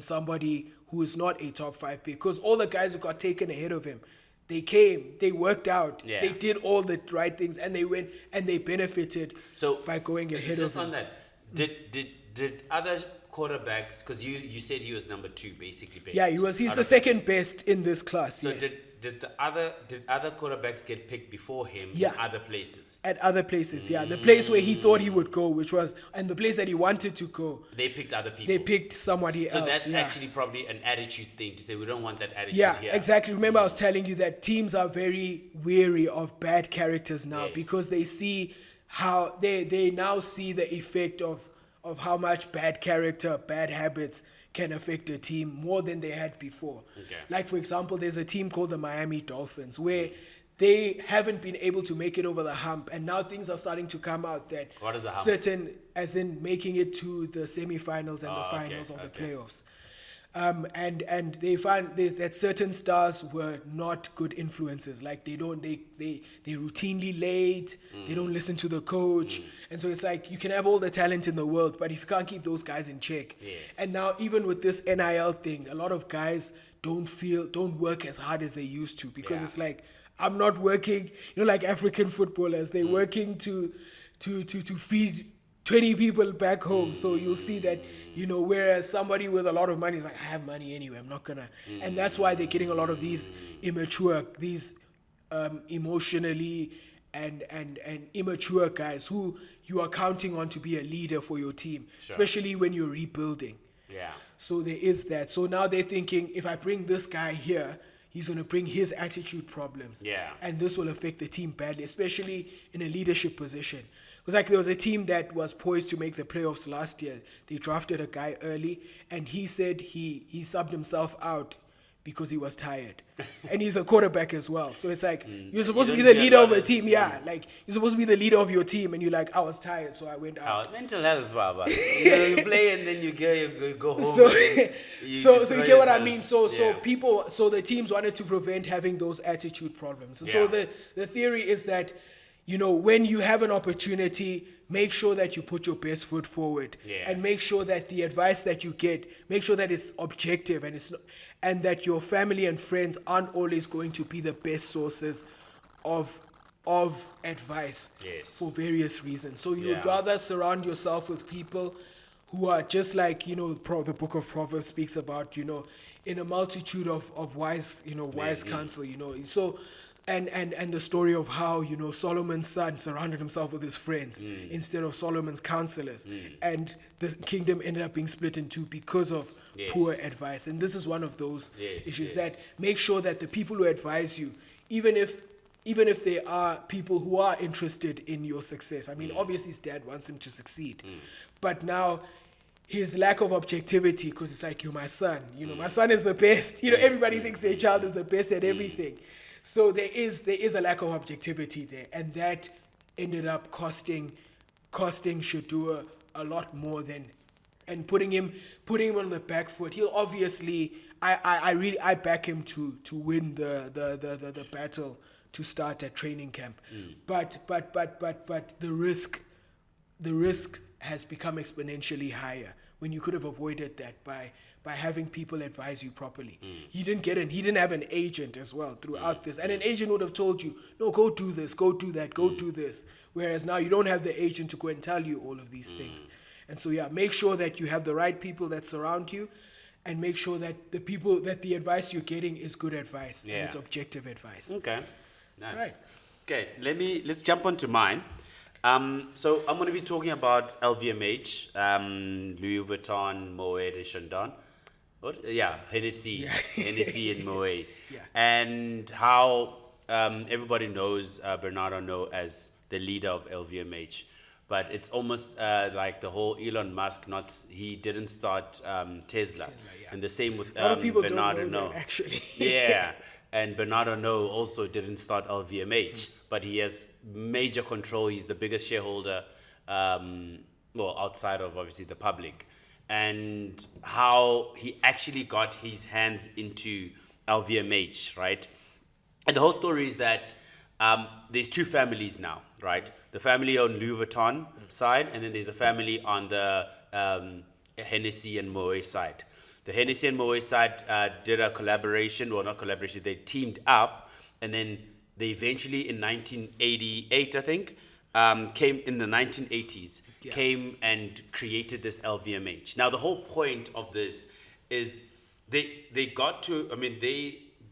Speaker 2: somebody who is not a top 5 pick. Because all the guys who got taken ahead of him, they came, they worked out, they did all the right things, and they went and they benefited by going ahead of him.
Speaker 1: Just on that, did other quarterbacks, because you said he was number 2 basically.
Speaker 2: Yeah, he's the second best in this class.
Speaker 1: So
Speaker 2: yes.
Speaker 1: did other quarterbacks get picked before him
Speaker 2: Yeah.
Speaker 1: in other places?
Speaker 2: At other places, yeah. The place where he thought he would go, and the place that he wanted to go,
Speaker 1: They picked other people.
Speaker 2: they picked somebody
Speaker 1: So
Speaker 2: else.
Speaker 1: that's
Speaker 2: yeah.
Speaker 1: actually probably an attitude thing to say we don't want that attitude
Speaker 2: Yeah,
Speaker 1: here.
Speaker 2: exactly. Remember, I was telling you that teams are very weary of bad characters now
Speaker 1: Yes.
Speaker 2: because they see how they now see the effect of how much bad character, bad habits can affect a team more than they had before.
Speaker 1: Okay.
Speaker 2: Like, for example, there's a team called the Miami Dolphins where they haven't been able to make it over the hump, and now things are starting to come out that
Speaker 1: What is the hump?
Speaker 2: certain, as in making it to the semifinals and the
Speaker 1: Oh, okay,
Speaker 2: finals of the
Speaker 1: okay.
Speaker 2: playoffs. And they find that certain stars were not good influences. Like they routinely late. They don't listen to the coach, and so it's like you can have all the talent in the world, but if you can't keep those guys in check.
Speaker 1: Yes.
Speaker 2: And now even with this NIL thing, a lot of guys don't work as hard as they used to because
Speaker 1: Yeah.
Speaker 2: it's like I'm not working. Like African footballers, they're working to feed 20 people back home. So you'll see that, whereas somebody with a lot of money is like, I have money anyway, I'm not gonna. And that's why they're getting a lot of these immature, these emotionally and immature guys who you are counting on to be a leader for your team,
Speaker 1: Sure.
Speaker 2: especially when you're rebuilding.
Speaker 1: Yeah.
Speaker 2: So there is that. So now they're thinking, if I bring this guy here, he's going to bring his attitude problems.
Speaker 1: Yeah.
Speaker 2: And this will affect the team badly, especially in a leadership position. Because like there was a team that was poised to make the playoffs last year. They drafted a guy early, and he said he subbed himself out because he was tired. And he's a quarterback as well. So it's like, you're supposed to be
Speaker 1: don't
Speaker 2: the
Speaker 1: hear
Speaker 2: leader
Speaker 1: about
Speaker 2: of a
Speaker 1: this.
Speaker 2: team. Yeah, like you're supposed to be the leader of your team, and you're like, I was tired, so I went out.
Speaker 1: Mental health, Baba. You play and then you go home.
Speaker 2: So,
Speaker 1: and then you
Speaker 2: so
Speaker 1: destroy
Speaker 2: you get what I
Speaker 1: yourself.
Speaker 2: mean. So
Speaker 1: Yeah.
Speaker 2: the teams wanted to prevent having those attitude problems. And
Speaker 1: Yeah.
Speaker 2: so the theory is that, when you have an opportunity, make sure that you put your best foot forward,
Speaker 1: Yeah.
Speaker 2: and make sure that the advice that you get, make sure that it's objective and that your family and friends aren't always going to be the best sources of advice
Speaker 1: Yes.
Speaker 2: for various reasons. So you would
Speaker 1: Yeah.
Speaker 2: rather surround yourself with people who are just like, the book of Proverbs speaks about, in a multitude of wise, wise counsel, So, and the story of how, Solomon's son surrounded himself with his friends instead of Solomon's counselors. And the kingdom ended up being split in two because of
Speaker 1: Yes.
Speaker 2: poor advice. And this is one of those
Speaker 1: Yes,
Speaker 2: issues
Speaker 1: yes.
Speaker 2: that make sure that the people who advise you, even if they are people who are interested in your success. I mean, obviously his dad wants him to succeed. But now his lack of objectivity, because it's like, you're my son. My son is the best. Everybody thinks their child is the best at everything. So there is a lack of objectivity there. And that ended up costing Shedeur a lot more than, and putting him on the back foot. He'll obviously, I back him to win the battle to start at training camp. But the risk has become exponentially higher when you could have avoided that by having people advise you properly. He didn't have an agent as well throughout this. And an agent would have told you, no, go do this, go do that, go do this. Whereas now you don't have the agent to go and tell you all of these things. And so make sure that you have the right people that surround you, and make sure that the advice you're getting is good advice and it's objective advice.
Speaker 1: Okay. Nice.
Speaker 2: Right.
Speaker 1: Okay, let's jump on to mine. So I'm going to be talking about LVMH, Louis Vuitton, Moet and Chandon. What? Yeah, Hennessy, Hennessy and Moet.
Speaker 2: Yeah.
Speaker 1: And how everybody knows Bernard Arnault as the leader of LVMH. But it's almost like the whole Elon Musk, he didn't start Tesla.
Speaker 2: yeah.
Speaker 1: And the same with
Speaker 2: A lot of people
Speaker 1: Bernard
Speaker 2: don't know
Speaker 1: Arnault.
Speaker 2: that, actually.
Speaker 1: Yeah. And Bernard Arnault also didn't start LVMH, but he has major control. He's the biggest shareholder, outside of obviously the public. And how he actually got his hands into LVMH, right? And the whole story is that there's two families now, right? The family on Louis Vuitton side, and then there's a family on the Hennessy and Moet side. The Hennessy and Moet side did a collaboration, well, not collaboration, they teamed up, and then they eventually in 1988, I think, came in the 1980s, came and created this LVMH. Now, the whole point of this is they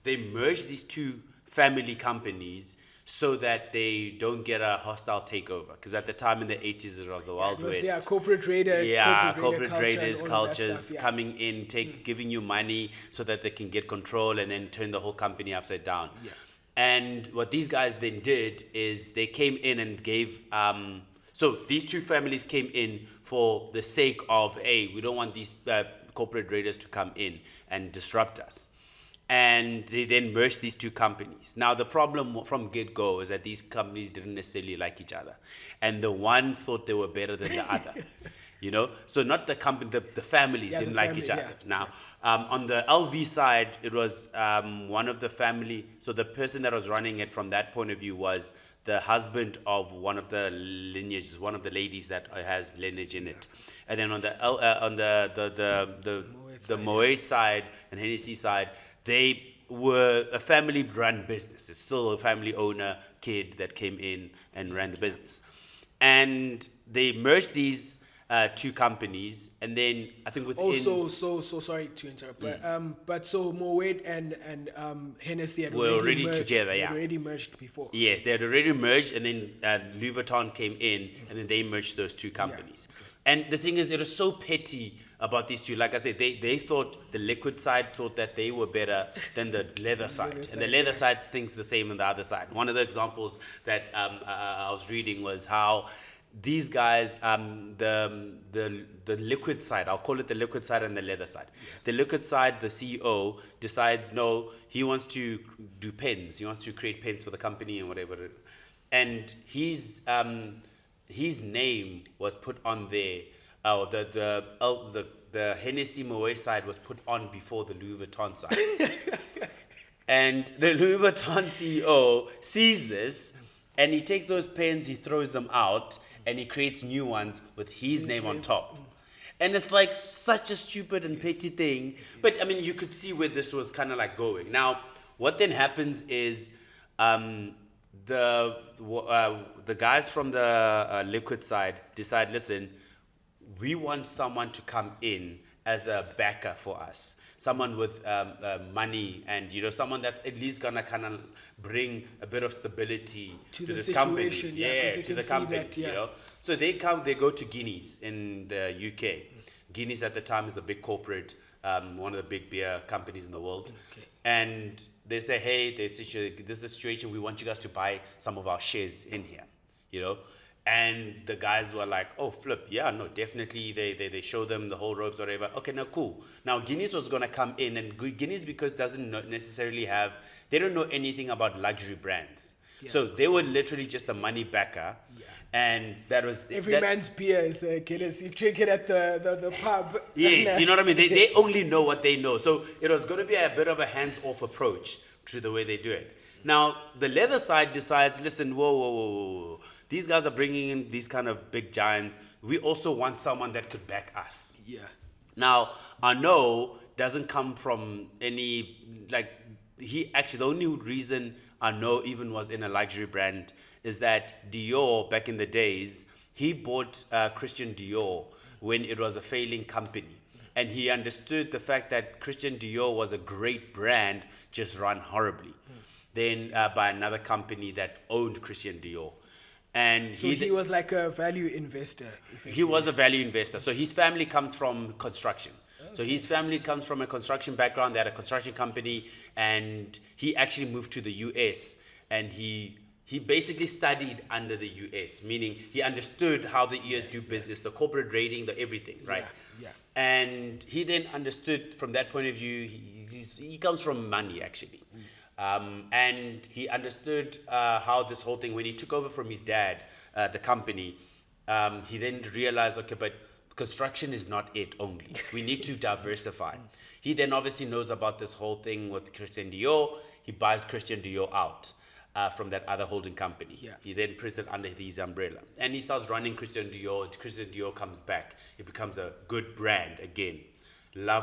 Speaker 1: they merged these two family companies so that they don't get a hostile takeover. Because at the time in the 80s, it was the Wild West.
Speaker 2: Yeah, corporate raider.
Speaker 1: Yeah,
Speaker 2: corporate
Speaker 1: corporate raiders,
Speaker 2: culture and all of that
Speaker 1: cultures
Speaker 2: stuff, yeah.
Speaker 1: coming in, giving you money so that they can get control and then turn the whole company upside down.
Speaker 2: Yeah.
Speaker 1: And what these guys then did is they came in and gave. So these two families came in for the sake of, hey, we don't want these corporate raiders to come in and disrupt us. And they then merged these two companies. Now, the problem from get-go is that these companies didn't necessarily like each other. And the one thought they were better than the other. You know? So not the company, the families didn't like each other. Now, on the LV side, it was one of the family. So the person that was running it from that point of view was the husband of one of the lineages, one of the ladies that has lineage in it. And then on the Moe side and Hennessy side, they were a family-run business. It's still a family owner kid that came in and ran the business. And they merged these two companies, and then I think within...
Speaker 2: Oh, so sorry to interrupt, but so Moet and Hennessy had
Speaker 1: were already
Speaker 2: merged.
Speaker 1: together,
Speaker 2: They
Speaker 1: yeah.
Speaker 2: had already merged before.
Speaker 1: Yes, they had already merged, and then Louis Vuitton came in, and then they merged those two companies. And the thing is, it was so petty about these two. Like I said, they thought the liquid side thought that they were better than the leather side. And the leather side thinks the same on the other side. One of the examples that I was reading was how these guys, the liquid side, I'll call it the liquid side and the leather side. The liquid side, the CEO decides, no, he wants to do pens. He wants to create pens for the company and whatever. And his name was put on there. The Hennessy Moet side was put on before the Louis Vuitton side. And the Louis Vuitton CEO sees this, and he takes those pens, he throws them out, and he creates new ones with his name on top. And it's like such a stupid and petty thing. But I mean, you could see where this was kind of like going. Now, what then happens is the guys from the liquid side decide, listen, we want someone to come in as a backer for us, someone with money, and someone that's at least gonna kind of bring a bit of stability to this company, to the company. So they go to Guinness in the UK. Guinness at the time is a big corporate, one of the big beer companies in the world, and they say, hey, this is a situation, we want you guys to buy some of our shares in here, And the guys were like, oh, flip, yeah, no, definitely. They show them the whole ropes, whatever. Okay, no, cool. Now, Guinness was going to come in, and Guinness, because doesn't necessarily they don't know anything about luxury brands. Yeah. So they were literally just a money backer. Yeah. And that was...
Speaker 2: Every man's beer is Guinness. You drink it at the pub.
Speaker 1: Yes, you know what I mean? They only know what they know. So it was going to be a bit of a hands-off approach to the way they do it. Now, the leather side decides, listen, whoa. These guys are bringing in these kind of big giants. We also want someone that could back us. Yeah. Now, Arnaud doesn't come from any, the only reason Arnaud even was in a luxury brand is that Dior, back in the days, he bought Christian Dior when it was a failing company. And he understood the fact that Christian Dior was a great brand, just run horribly. Then by another company that owned Christian Dior. And
Speaker 2: so he was like a value investor.
Speaker 1: He was a value investor. So his family comes from construction. Okay. So his family comes from a construction background. They had a construction company, and he actually moved to the US, and he basically studied under the US, meaning he understood how the US do business, the corporate rating, the everything, right? Yeah. And he then understood from that point of view, he comes from money, actually. And he understood how this whole thing, when he took over from his dad, the company, he then realized, okay, but construction is not it only. We need to diversify. He then obviously knows about this whole thing with Christian Dior. He buys Christian Dior out from that other holding company. Yeah. He then puts it under his umbrella. And he starts running Christian Dior. Christian Dior comes back. It becomes a good brand again.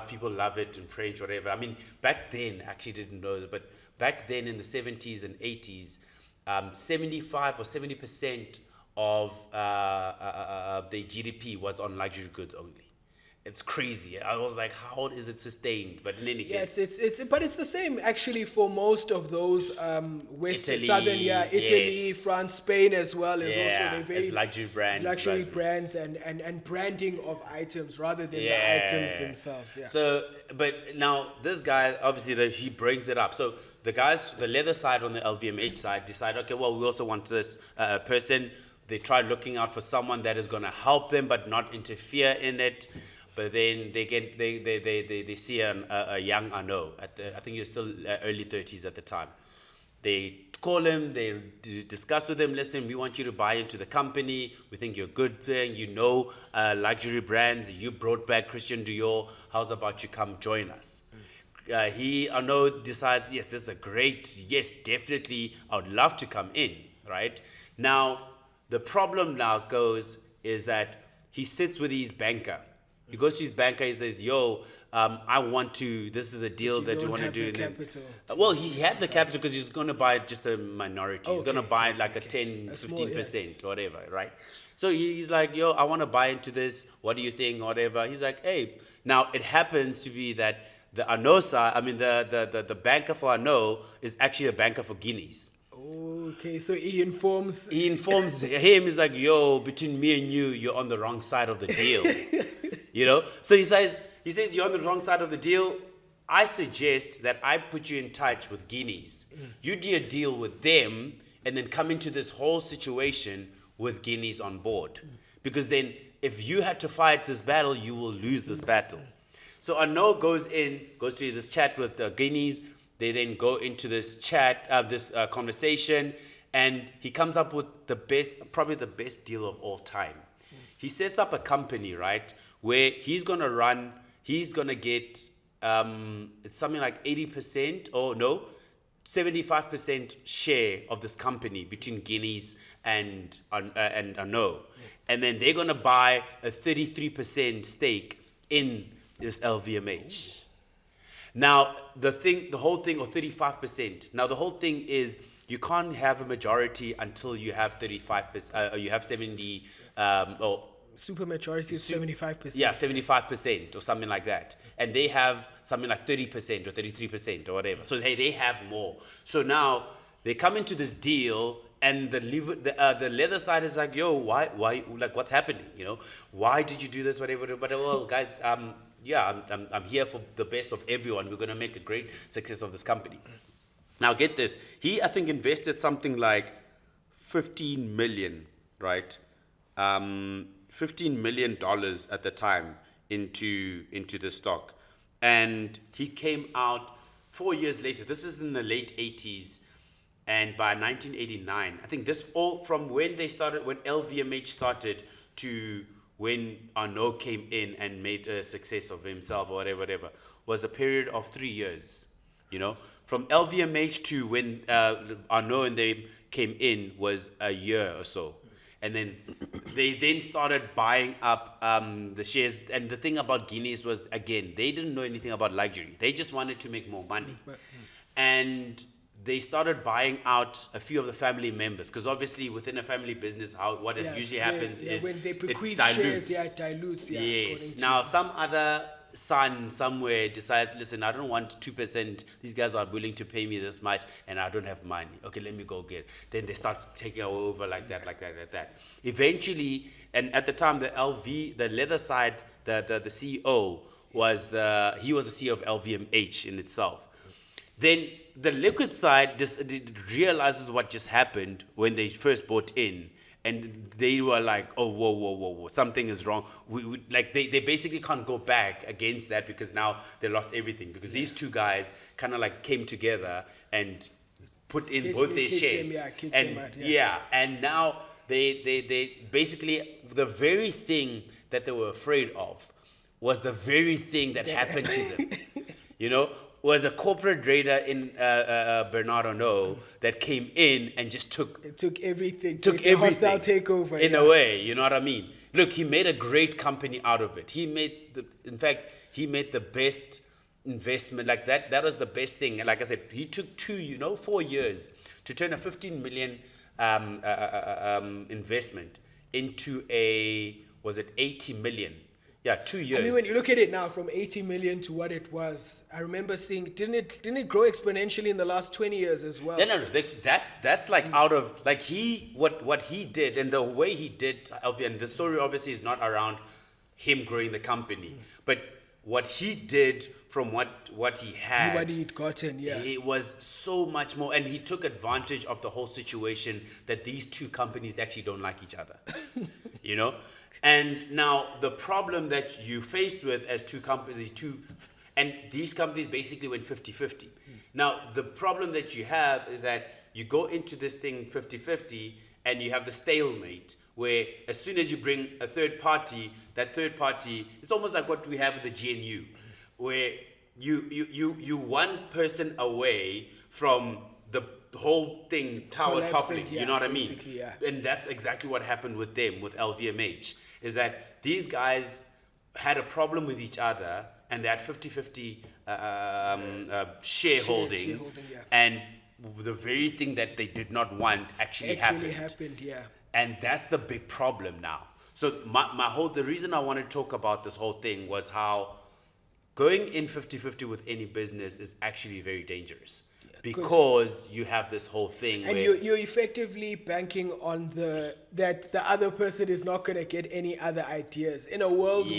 Speaker 1: People love it in French, whatever. I mean, back then, I actually didn't know that, but back then in the 70s and 80s, 75 or 70% of the GDP was on luxury goods only. it's crazy. I was like, how is it sustained? But in any case,
Speaker 2: Yes, but it's the same actually for most of those West
Speaker 1: Italy,
Speaker 2: Southern, Italy,
Speaker 1: yes.
Speaker 2: France, Spain as well as
Speaker 1: Yeah,
Speaker 2: also they're very
Speaker 1: it's luxury brands,
Speaker 2: luxury
Speaker 1: luxury.
Speaker 2: brands and branding of items rather than the
Speaker 1: Yeah.
Speaker 2: items themselves. Yeah.
Speaker 1: So, but now this guy obviously he brings it up. So the guys, the leather side on the LVMH side, decide, okay, well, we also want this person. They try looking out for someone that is going to help them, but not interfere in it. But then they see a young Arnaud. I think he was still early 30s at the time. They call him, they discuss with him, listen, we want you to buy into the company. We think you're a good thing. You know luxury brands. You brought back Christian Dior. How's about you come join us? Arnaud decides, yes, this is a great, yes, definitely, I would love to come in, right? Now, the problem now is that he sits with his banker. He goes to his banker, he says, yo, I want to, this is a deal that you want to do. Well, he had the capital because he's going to buy just a minority. He's going to buy like a 10, 15% or whatever, right? So he's like, yo, I want to buy into this. What do you think? Whatever. He's like, hey. Now, it happens to be that the Arnaud side, the banker for Arnaud is actually a banker for Guineas.
Speaker 2: Okay, so he informs
Speaker 1: him. He's like, yo, between me and you, you're on the wrong side of the deal. So he says you're on the wrong side of the deal. I suggest that I put you in touch with Guineas. You do a deal with them and then come into this whole situation with Guineas on board. Because then if you had to fight this battle, you will lose this battle. So Arnaud goes to this chat with Guineas. They then go into this chat, conversation, and he comes up with probably the best deal of all time. He sets up a company, right, where he's going to get, it's something like 80% or no, 75% share of this company between Guineas and Arnaud. And then they're going to buy a 33% stake in this LVMH. Now, the whole thing, or 35%. Now, the whole thing is you can't have a majority until you have 35%, you have 70,
Speaker 2: super majority is 75%.
Speaker 1: Yeah, 75% or something like that. And they have something like 30% or 33% or whatever. So they have more. So now they come into this deal and the leather side is like, yo, why, like, what's happening? Why did you do this, whatever? But, well, guys, I'm here for the best of everyone. We're going to make a great success of this company. Now, get this. He, I think, invested something like 15 million, right? $15 million at the time into the stock. And he came out 4 years later. This is in the late 80s. And by 1989, I think this all from when LVMH started to when Arnaud came in and made a success of himself or whatever, was a period of 3 years. From LVMH to when Arnaud and they came in was a year or so. And then they then started buying up the shares. And the thing about Guineas was, again, they didn't know anything about luxury. They just wanted to make more money. And they started buying out a few of the family members, because obviously within a family business, what usually happens is
Speaker 2: when they bequeath
Speaker 1: it dilutes.
Speaker 2: shares, it dilutes.
Speaker 1: Yes. Now some other son somewhere decides, listen, I don't want 2%. These guys are willing to pay me this much, and I don't have money. Okay, let me go get it. Then they start taking over like that. Eventually, and at the time, the leather side, the CEO was he was the CEO of LVMH in itself. Then the liquid side realizes what just happened when they first bought in, and they were like, oh, whoa, something is wrong. They basically can't go back against that, because now they lost everything, because these two guys kind of like came together and put in both their shares. And now they basically, the very thing that they were afraid of was the very thing that happened to them. Was a corporate raider in Bernard Arnault that came in and just took everything.
Speaker 2: Hostile takeover.
Speaker 1: In a way, you know what I mean? Look, he made a great company out of it. He made the best investment. Like that was the best thing. And like I said, he took 4 years to turn a 15 million investment into 80 million. Yeah, 2 years.
Speaker 2: I mean, when you look at it now, from 80 million to what it was, I remember seeing, didn't it grow exponentially in the last 20 years as well?
Speaker 1: No. That's like out of like what he did and the way he did LV, and the story obviously is not around him growing the company, but what he did from what he had,
Speaker 2: What he'd gotten, yeah.
Speaker 1: it was so much more, and he took advantage of the whole situation that these two companies actually don't like each other, you know. And now the problem that you faced with as two companies, and these companies basically went 50-50. Now the problem that you have is that you go into this thing 50-50, and you have the stalemate where as soon as you bring a third party, that third party, it's almost like what we have with the GNU, where you one person away from the whole thing tower toppling,
Speaker 2: yeah,
Speaker 1: you know what I mean?
Speaker 2: yeah.
Speaker 1: And that's exactly what happened with them, with LVMH, is that these guys had a problem with each other, and they had 50-50 shareholding,
Speaker 2: yeah.
Speaker 1: and the very thing that they did not want actually happened.
Speaker 2: Yeah.
Speaker 1: And that's the big problem now. So the reason I wanted to talk about this whole thing was how going in 50-50 with any business is actually very dangerous. Because you have this whole thing
Speaker 2: and
Speaker 1: where
Speaker 2: you're effectively banking on that the other person is not going to get any other ideas in a world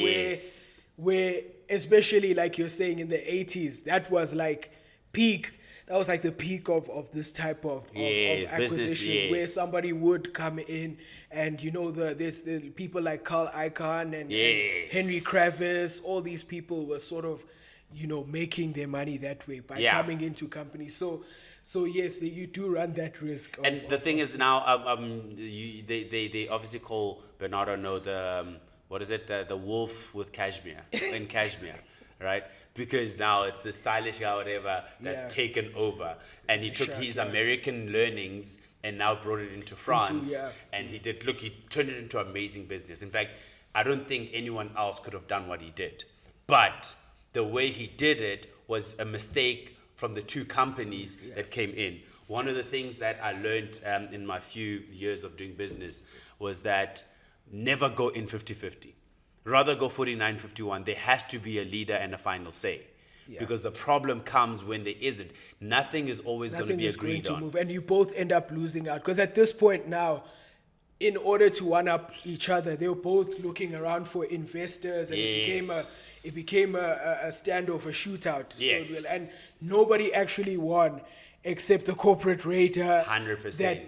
Speaker 2: where especially like you're saying in the 80s, that was like peak. That was like the peak of this type of acquisition,
Speaker 1: business,
Speaker 2: where somebody would come in, and you know there's people like Carl Icahn and Henry Kravis. All these people were sort of, you know, making their money that way by coming into companies. So yes, you do run that risk.
Speaker 1: And the thing is now, they obviously call Bernardo the what is it, the wolf with cashmere in cashmere, right? Because now it's the stylish guy, whatever, that's taken over, and he took his American learnings and now brought it into France. And he turned it into amazing business. In fact, I don't think anyone else could have done what he did, but the way he did it was a mistake from the two companies that came in. One of the things that I learned in my few years of doing business was that never go in 50-50. Rather go 49-51. There has to be a leader and a final say. Because the problem comes when there isn't. Nothing is always going to be agreed on.
Speaker 2: Move, and you both end up losing out. Because at this point now, in order to one-up each other, they were both looking around for investors, and it became a standoff, a shootout. So, and nobody actually won except the corporate raider
Speaker 1: 100%.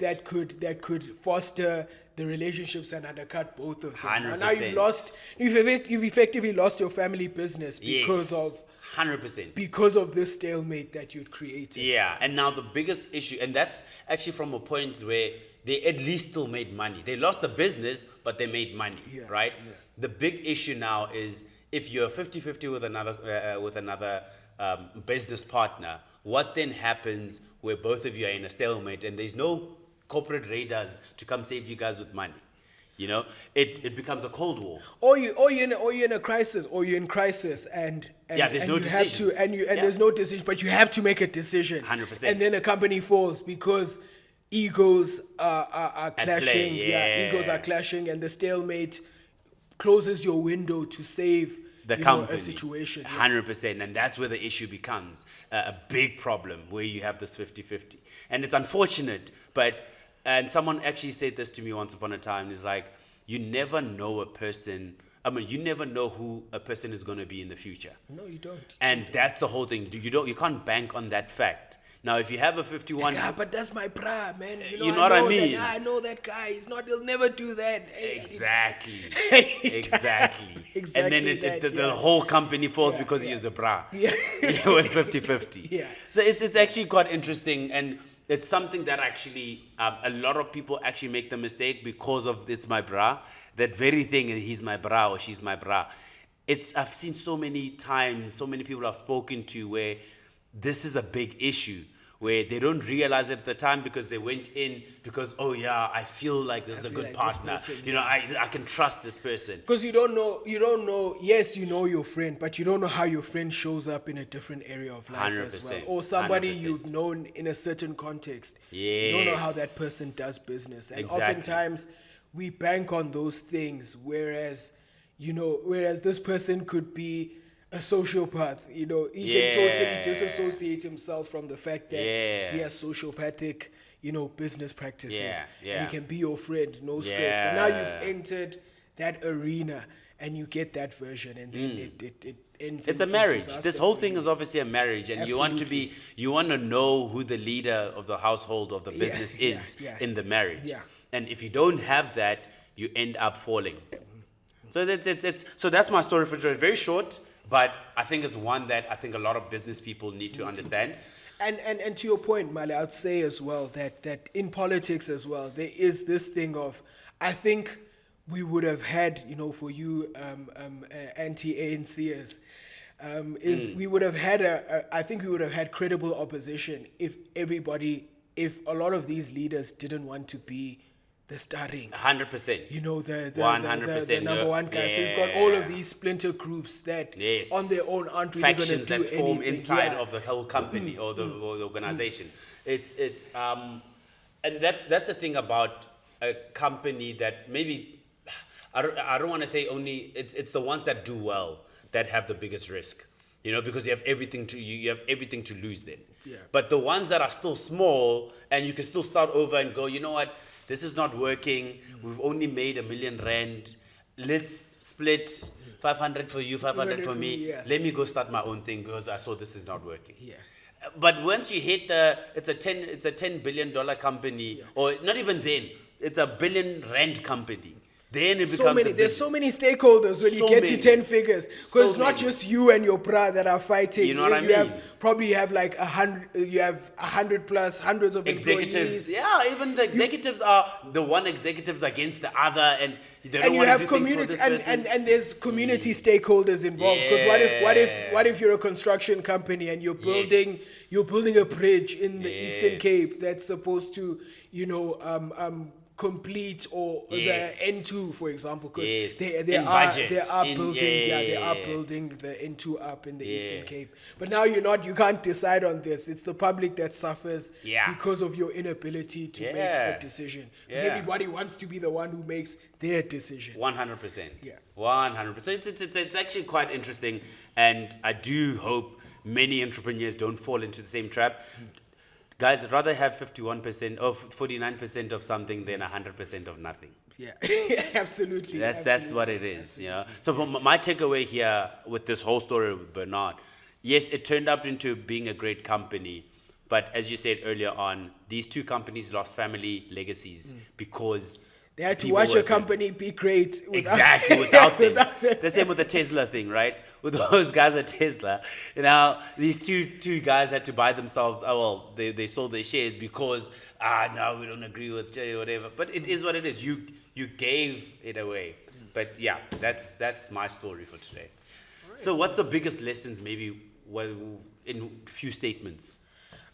Speaker 2: that could foster the relationships and undercut both of them.
Speaker 1: 100%.
Speaker 2: Now you've effectively lost your family business because of
Speaker 1: 100%.
Speaker 2: Because of this stalemate that you'd created.
Speaker 1: Yeah, and now the biggest issue, and that's actually from a point where they at least still made money. They lost the business, but they made money, right? Yeah. The big issue now is if you're 50-50 with another business partner, what then happens where both of you are in a stalemate and there's no corporate raiders to come save you guys with money? You know, it becomes a cold war.
Speaker 2: Or you're in a crisis, or you're in crisis, and
Speaker 1: there's no decision.
Speaker 2: There's no decision, but you have to make a decision.
Speaker 1: 100%.
Speaker 2: And then a company falls because egos are clashing. Egos are clashing, and the stalemate closes your window to save
Speaker 1: the company.
Speaker 2: A situation.
Speaker 1: 100%, and that's where the issue becomes a big problem, where you have this 50-50, and it's unfortunate, but. And someone actually said this to me once upon a time. It's like, you never know a person. I mean, you never know who a person is going to be in the future.
Speaker 2: No, you don't.
Speaker 1: And that's the whole thing. You can't bank on that fact. Now, if you have a 51,
Speaker 2: but that's my bra, man.
Speaker 1: You know what I mean?
Speaker 2: I know that guy. He'll never do that.
Speaker 1: Exactly. Exactly. And then the whole company falls because he is a bra. Yeah. You went 50-50.
Speaker 2: Yeah.
Speaker 1: So it's actually quite interesting, and it's something that actually a lot of people actually make the mistake because of this my bra. That very thing, he's my bra or she's my bra. I've seen so many times, so many people I've spoken to where this is a big issue, where they don't realize it at the time because they went in because, oh yeah, I feel like this is a good partner. I can trust this person.
Speaker 2: Because you don't know, yes, you know your friend, but you don't know how your friend shows up in a different area of life
Speaker 1: 100%,
Speaker 2: as well. Or somebody
Speaker 1: 100%.
Speaker 2: You've known in a certain context.
Speaker 1: Yes.
Speaker 2: You don't know how that person does business. And oftentimes we bank on those things, whereas whereas this person could be a sociopath. He can totally disassociate himself from the fact that he has sociopathic, business practices. And he can be your friend, no stress. But now you've entered that arena and you get that version, and then it ends.
Speaker 1: It's a marriage. This whole thing is obviously a marriage, and
Speaker 2: Absolutely.
Speaker 1: you want to know who the leader of the household of the business is in the marriage.
Speaker 2: Yeah.
Speaker 1: And if you don't have that, you end up falling. So that's my story for today. Very short, but I think it's one that I think a lot of business people need to understand.
Speaker 2: And to your point, Male, I'd say as well that in politics as well, there is this thing of, I think we would have had, for you anti-ANCers, we would have had I think we would have had credible opposition if a lot of these leaders didn't want to be the starting.
Speaker 1: 100%.
Speaker 2: The number one guy. So you've got all of these splinter groups that on their own aren't really going to do
Speaker 1: factions that form
Speaker 2: anything.
Speaker 1: inside of the whole company or the organization. It's and that's the thing about a company that maybe I don't want to say only it's the ones that do well that have the biggest risk. Because you have everything to lose then.
Speaker 2: Yeah.
Speaker 1: But the ones that are still small and you can still start over and go, you know what, this is not working. We've only made R1 million. Let's split 500 for you, 500 for me.
Speaker 2: Yeah.
Speaker 1: Let me go start my own thing because I saw this is not working.
Speaker 2: Yeah.
Speaker 1: But once you hit it's a $10 billion company, or not even then, it's R1 billion company. Then it becomes
Speaker 2: there's so many stakeholders when you get to 10 figures, because it's not just you and your bra that are fighting.
Speaker 1: You know what I mean?
Speaker 2: You have like 100. You have 100 plus, hundreds of
Speaker 1: executives.
Speaker 2: employees.
Speaker 1: Yeah, even the executives are the one executives against the other, and they don't
Speaker 2: you
Speaker 1: want
Speaker 2: have
Speaker 1: to do
Speaker 2: community
Speaker 1: things for this person.
Speaker 2: and there's community stakeholders involved. Because what if you're a construction company and you're building a bridge in the Eastern Cape that's supposed to complete or the N2, for example, because they are building the N2 up in the Eastern Cape. But now you can't decide on this. It's the public that suffers because of your inability to make a decision. Because everybody wants to be the one who makes their decision.
Speaker 1: 100%.
Speaker 2: Yeah.
Speaker 1: 100%. It's actually quite interesting, and I do hope many entrepreneurs don't fall into the same trap. Guys, I'd rather have 51% or 49% of something than 100% of nothing.
Speaker 2: Yeah, absolutely.
Speaker 1: That's what it is, So my takeaway here with this whole story with Bernard, yes, it turned up into being a great company, but as you said earlier on, these two companies lost family legacies because
Speaker 2: they had to watch a company be great
Speaker 1: without them. The same with the Tesla thing, right? With those guys at Tesla, these two guys had to buy themselves. They sold their shares because no, we don't agree with Jay or whatever. But it is what it is. You gave it away. But yeah, that's my story for today. Right. So what's the biggest lessons, maybe, in few statements?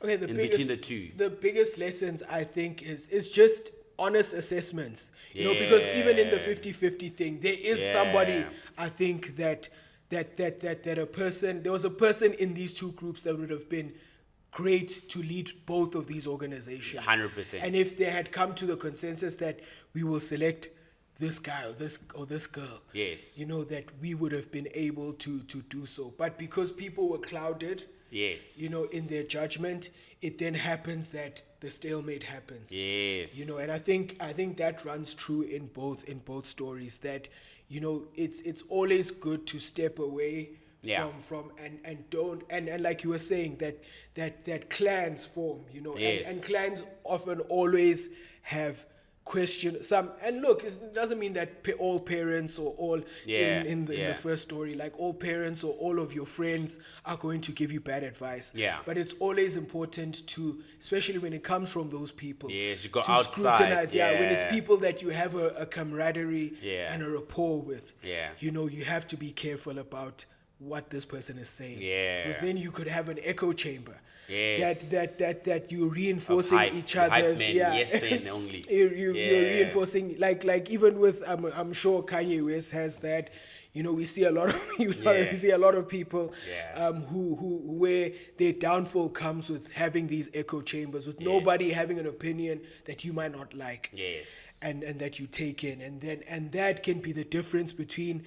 Speaker 2: Okay,
Speaker 1: between the two.
Speaker 2: The biggest lessons, I think, is just honest assessments. Because even in the 50-50 thing, there is somebody, I think, that there was a person in these two groups that would have been great to lead both of these organizations.
Speaker 1: 100%.
Speaker 2: And if they had come to the consensus that we will select this guy or this girl,
Speaker 1: yes,
Speaker 2: that we would have been able to do so. But because people were clouded,
Speaker 1: yes,
Speaker 2: in their judgment, it then happens that the stalemate happens.
Speaker 1: Yes.
Speaker 2: And I think that runs true in both stories, that it's always good to step away from and like you were saying, that clans form, and clans often always have question some, and look, it doesn't mean that all parents or all in the first story, like all parents or all of your friends are going to give you bad advice. But it's always important to, especially when it comes from those people,
Speaker 1: you go
Speaker 2: to
Speaker 1: outside.
Speaker 2: Scrutinize. When it's people that you have a camaraderie and a rapport with, you have to be careful about what this person is saying.
Speaker 1: Yeah.
Speaker 2: Because then you could have an echo chamber.
Speaker 1: Yes.
Speaker 2: That you're reinforcing
Speaker 1: hype,
Speaker 2: each
Speaker 1: hype
Speaker 2: other's.
Speaker 1: men, yes men only.
Speaker 2: You're reinforcing, like even with I'm sure Kanye West has that. You know, we see a lot of people who where their downfall comes with having these echo chambers, with nobody having an opinion that you might not like.
Speaker 1: Yes.
Speaker 2: And that you take in, and that can be the difference between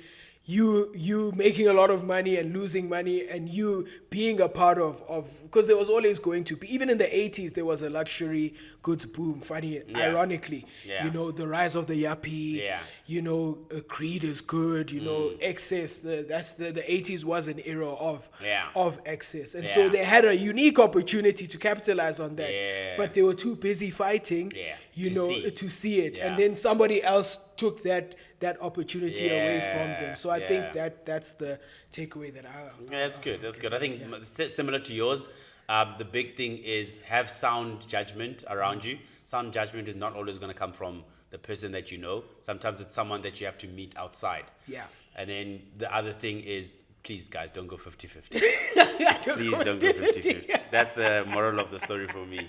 Speaker 2: you making a lot of money and losing money, and you being a part of because there was always going to be, even in the 80s there was a luxury goods boom, ironically. You know, the rise of the yuppie. You know, greed is good. You know, excess. The 80s was an era of excess, and so they had a unique opportunity to capitalize on that. But they were too busy fighting. To see it, and then somebody else took that opportunity away from them. So I think that's the takeaway that I.
Speaker 1: That's good. That's good. I think similar to yours. The big thing is have sound judgment around you. Sound judgment is not always going to come from the person that you know. Sometimes it's someone that you have to meet outside. And then the other thing is, please guys, don't go 50-50. Please don't go 50-50. That's the moral of the story for me.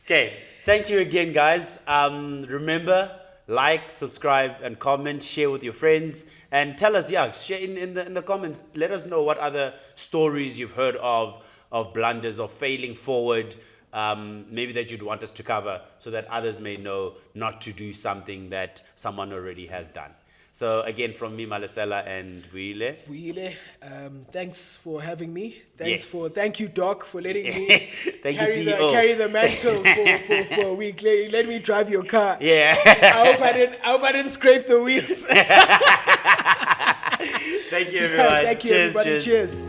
Speaker 1: Okay, thank you again, guys. Remember, like, subscribe, and comment. Share with your friends, and tell us. Share in the comments. Let us know what other stories you've heard of blunders, of failing forward. Maybe that you'd want us to cover, so that others may know not to do something that someone already has done. So again, from me, Malesela and Vuyile.
Speaker 2: Thanks for having me. Thank you, Doc, for letting me
Speaker 1: Thank you, CEO.
Speaker 2: carry the mantle for a week. Let me drive your car.
Speaker 1: Yeah.
Speaker 2: I hope I didn't scrape the wheels.
Speaker 1: Thank you, everyone.
Speaker 2: Thank you, everybody. Cheers.